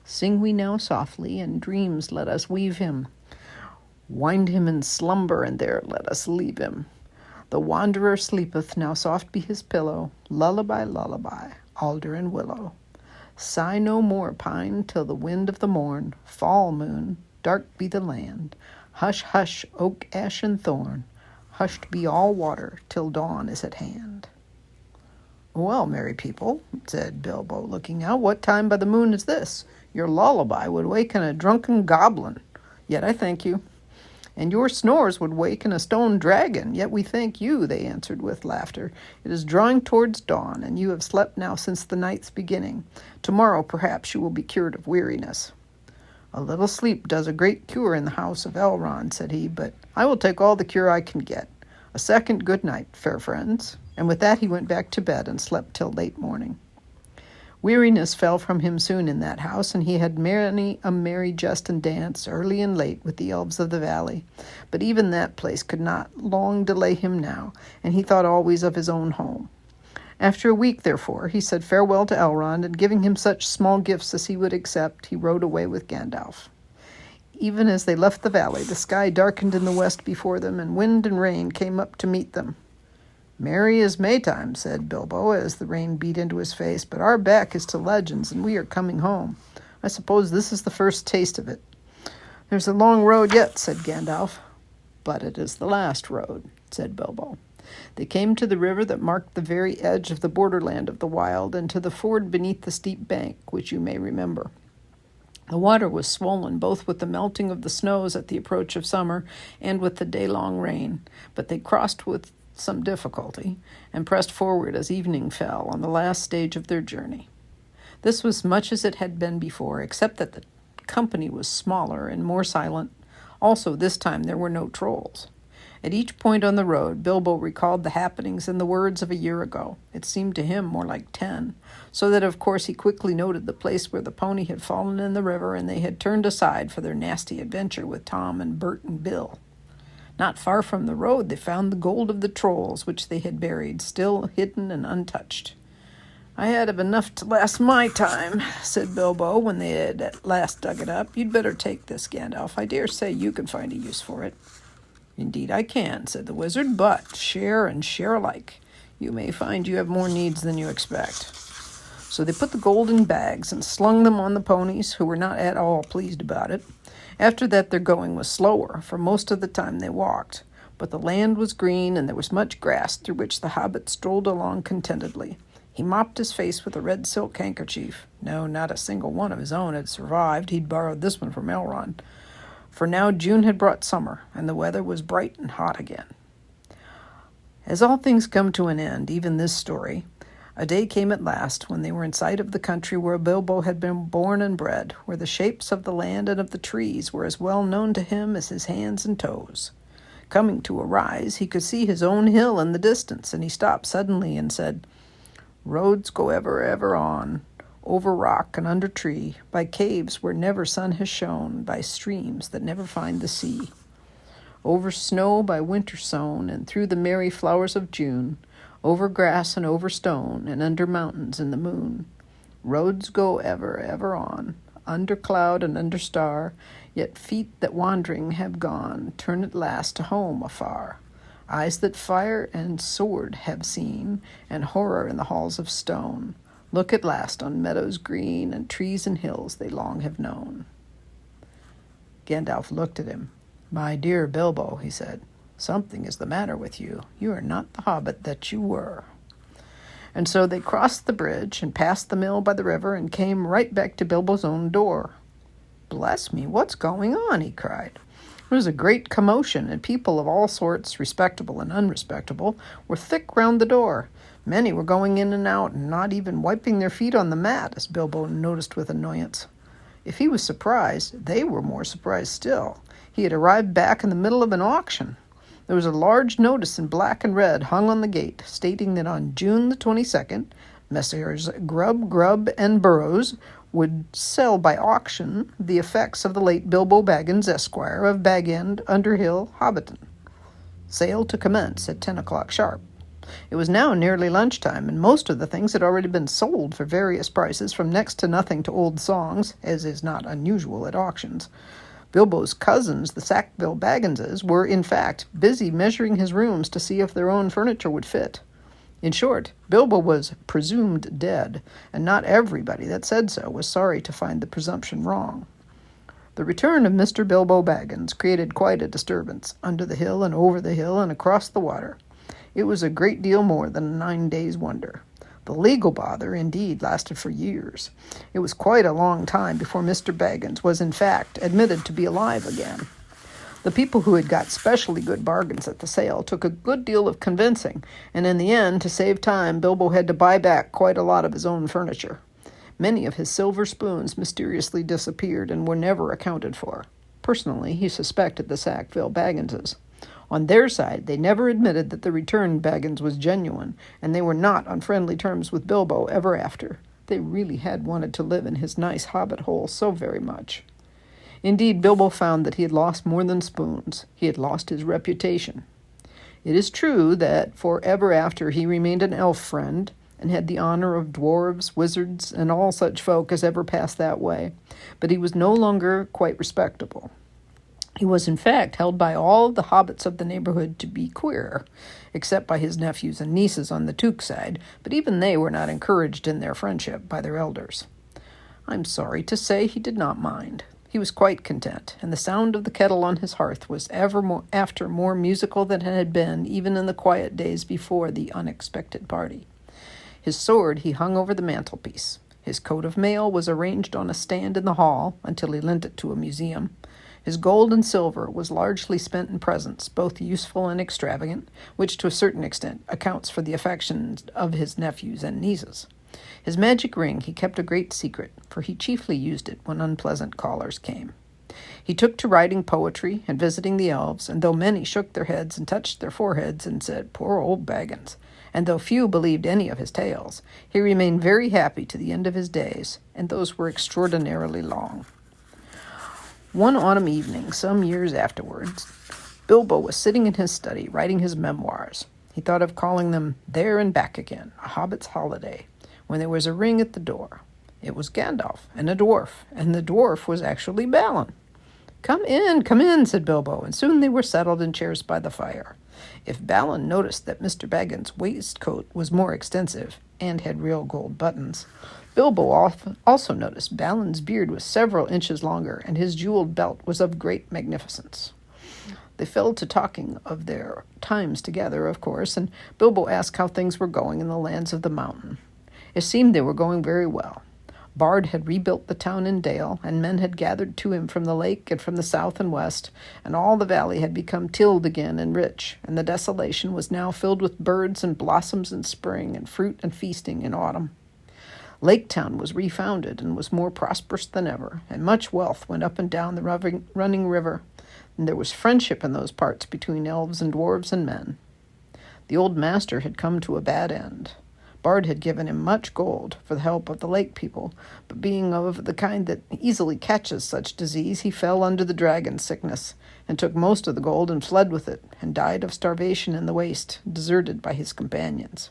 Speaker 1: Sing we now softly, and dreams let us weave him. Wind him in slumber, and there let us leave him. The wanderer sleepeth, now soft be his pillow. Lullaby, lullaby, alder and willow. Sigh no more, pine, till the wind of the morn. Fall, moon, dark be the land. Hush, hush, oak, ash, and thorn. Hushed be all water, till dawn is at hand." "Well, merry people," said Bilbo, looking out, "what time by the moon is this? Your lullaby would waken a drunken goblin, yet I thank you. And your snores would waken a stone dragon, yet we thank you," they answered with laughter. "It is drawing towards dawn, and you have slept now since the night's beginning. Tomorrow, perhaps, you will be cured of weariness." "A little sleep does a great cure in the house of Elrond," said he, "but I will take all the cure I can get. A second good night, fair friends." And with that he went back to bed and slept till late morning. Weariness fell from him soon in that house, and he had many a merry jest and dance, early and late, with the elves of the valley. But even that place could not long delay him now, and he thought always of his own home. After a week, therefore, he said farewell to Elrond, and giving him such small gifts as he would accept, he rode away with Gandalf. Even as they left the valley, the sky darkened in the west before them, and wind and rain came up to meet them. "Merry is Maytime," said Bilbo, as the rain beat into his face, "but our back is to legends, and we are coming home. I suppose this is the first taste of it." "There's a long road yet," said Gandalf. "But it is the last road," said Bilbo. They came to the river that marked the very edge of the borderland of the wild, and to the ford beneath the steep bank, which you may remember. The water was swollen both with the melting of the snows at the approach of summer and with the day-long rain, but they crossed with some difficulty, and pressed forward as evening fell on the last stage of their journey. This was much as it had been before, except that the company was smaller and more silent. Also, this time there were no trolls. At each point on the road, Bilbo recalled the happenings and the words of a year ago. It seemed to him more like 10, so that of course he quickly noted the place where the pony had fallen in the river, and they had turned aside for their nasty adventure with Tom and Bert and Bill. Not far from the road they found the gold of the trolls, which they had buried, still hidden and untouched. "I had enough to last my time," said Bilbo, when they had at last dug it up. "You'd better take this, Gandalf. I dare say you can find a use for it." "Indeed I can," said the wizard, "but share and share alike. You may find you have more needs than you expect." So they put the gold in bags and slung them on the ponies, who were not at all pleased about it. After that their going was slower, for most of the time they walked. But the land was green, and there was much grass, through which the hobbit strolled along contentedly. He mopped his face with a red silk handkerchief. No, not a single one of his own had survived. He'd borrowed this one from Elrond. For now June had brought summer, and the weather was bright and hot again. As all things come to an end, even this story, a day came at last when they were in sight of the country where Bilbo had been born and bred, where the shapes of the land and of the trees were as well known to him as his hands and toes. Coming to a rise, he could see his own hill in the distance, and he stopped suddenly and said, "Roads go ever, ever on, over rock and under tree, by caves where never sun has shone, by streams that never find the sea. Over snow by winter sown, and through the merry flowers of June, over grass and over stone, and under mountains in the moon. Roads go ever, ever on, under cloud and under star, yet feet that wandering have gone turn at last to home afar. Eyes that fire and sword have seen, and horror in the halls of stone, look at last on meadows green and trees and hills they long have known." Gandalf looked at him. "My dear Bilbo," he said, "something is the matter with you. You are not the hobbit that you were." And so they crossed the bridge and passed the mill by the river and came right back to Bilbo's own door. "Bless me, what's going on?" he cried. There was a great commotion, and people of all sorts, respectable and unrespectable, were thick round the door. Many were going in and out, and not even wiping their feet on the mat, as Bilbo noticed with annoyance. If he was surprised, they were more surprised still. He had arrived back in the middle of an auction. There was a large notice in black and red hung on the gate, stating that on June the 22nd, Messrs. Grubb, and Burrows would sell by auction the effects of the late Bilbo Baggins, Esquire, of Bag End, Underhill, Hobbiton. Sale to commence at 10 o'clock sharp. It was now nearly lunchtime, and most of the things had already been sold for various prices, from next to nothing to old songs, as is not unusual at auctions. Bilbo's cousins, the Sackville Bagginses, were, in fact, busy measuring his rooms to see if their own furniture would fit. In short, Bilbo was presumed dead, and not everybody that said so was sorry to find the presumption wrong. The return of Mr. Bilbo Baggins created quite a disturbance, under the hill and over the hill and across the water. It was a great deal more than a 9 days' wonder. The legal bother, indeed, lasted for years. It was quite a long time before Mr. Baggins was, in fact, admitted to be alive again. The people who had got specially good bargains at the sale took a good deal of convincing, and in the end, to save time, Bilbo had to buy back quite a lot of his own furniture. Many of his silver spoons mysteriously disappeared and were never accounted for. Personally, he suspected the Sackville Bagginses. On their side, they never admitted that the returned Baggins was genuine, and they were not on friendly terms with Bilbo ever after. They really had wanted to live in his nice hobbit hole so very much. Indeed, Bilbo found that he had lost more than spoons. He had lost his reputation. It is true that forever after he remained an elf friend, and had the honor of dwarves, wizards, and all such folk as ever passed that way, but he was no longer quite respectable. He was, in fact, held by all the hobbits of the neighborhood to be queer, except by his nephews and nieces on the Took side, but even they were not encouraged in their friendship by their elders. I'm sorry to say he did not mind. He was quite content, and the sound of the kettle on his hearth was after more musical than it had been even in the quiet days before the unexpected party. His sword he hung over the mantelpiece. His coat of mail was arranged on a stand in the hall until he lent it to a museum. His gold and silver was largely spent in presents, both useful and extravagant, which to a certain extent accounts for the affections of his nephews and nieces. His magic ring he kept a great secret, for he chiefly used it when unpleasant callers came. He took to writing poetry and visiting the elves, and though many shook their heads and touched their foreheads and said, "Poor old Baggins," and though few believed any of his tales, he remained very happy to the end of his days, and those were extraordinarily long. One autumn evening, some years afterwards, Bilbo was sitting in his study writing his memoirs. He thought of calling them There and Back Again, A Hobbit's Holiday, when there was a ring at the door. It was Gandalf and a dwarf, and the dwarf was actually Balin. Come in," said Bilbo, and soon they were settled in chairs by the fire. If Balin noticed that Mr. Baggins' waistcoat was more extensive and had real gold buttons, Bilbo also noticed Balin's beard was several inches longer, and his jeweled belt was of great magnificence. They fell to talking of their times together, of course, and Bilbo asked how things were going in the lands of the mountain. It seemed they were going very well. Bard had rebuilt the town in Dale, and men had gathered to him from the lake and from the south and west, and all the valley had become tilled again and rich, and the desolation was now filled with birds and blossoms in spring, and fruit and feasting in autumn. Lake Town was refounded and was more prosperous than ever, and much wealth went up and down the running river, and there was friendship in those parts between elves and dwarves and men. The old master had come to a bad end. Bard had given him much gold for the help of the lake people, but being of the kind that easily catches such disease, he fell under the dragon sickness, and took most of the gold and fled with it, and died of starvation in the waste, deserted by his companions.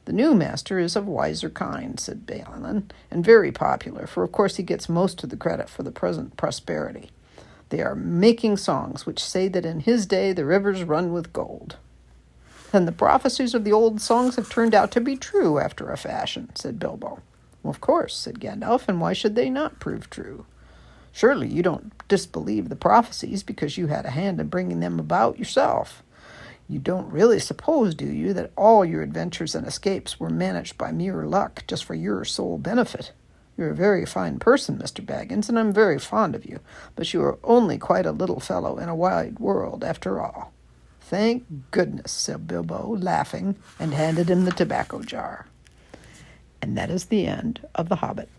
Speaker 1: The new master is of wiser kind, said Balin, and very popular, for of course he gets most of the credit for the present prosperity. They are making songs which say that in his day the rivers run with gold. Then the prophecies of the old songs have turned out to be true after a fashion, said Bilbo. Well, of course, said Gandalf, and why should they not prove true? Surely you don't disbelieve the prophecies because you had a hand in bringing them about yourself. You don't really suppose, do you, that all your adventures and escapes were managed by mere luck, just for your sole benefit? You're a very fine person, Mr. Baggins, and I'm very fond of you, but you are only quite a little fellow in a wide world, after all. Thank goodness, said Bilbo, laughing, and handed him the tobacco jar. And that is the end of The Hobbit.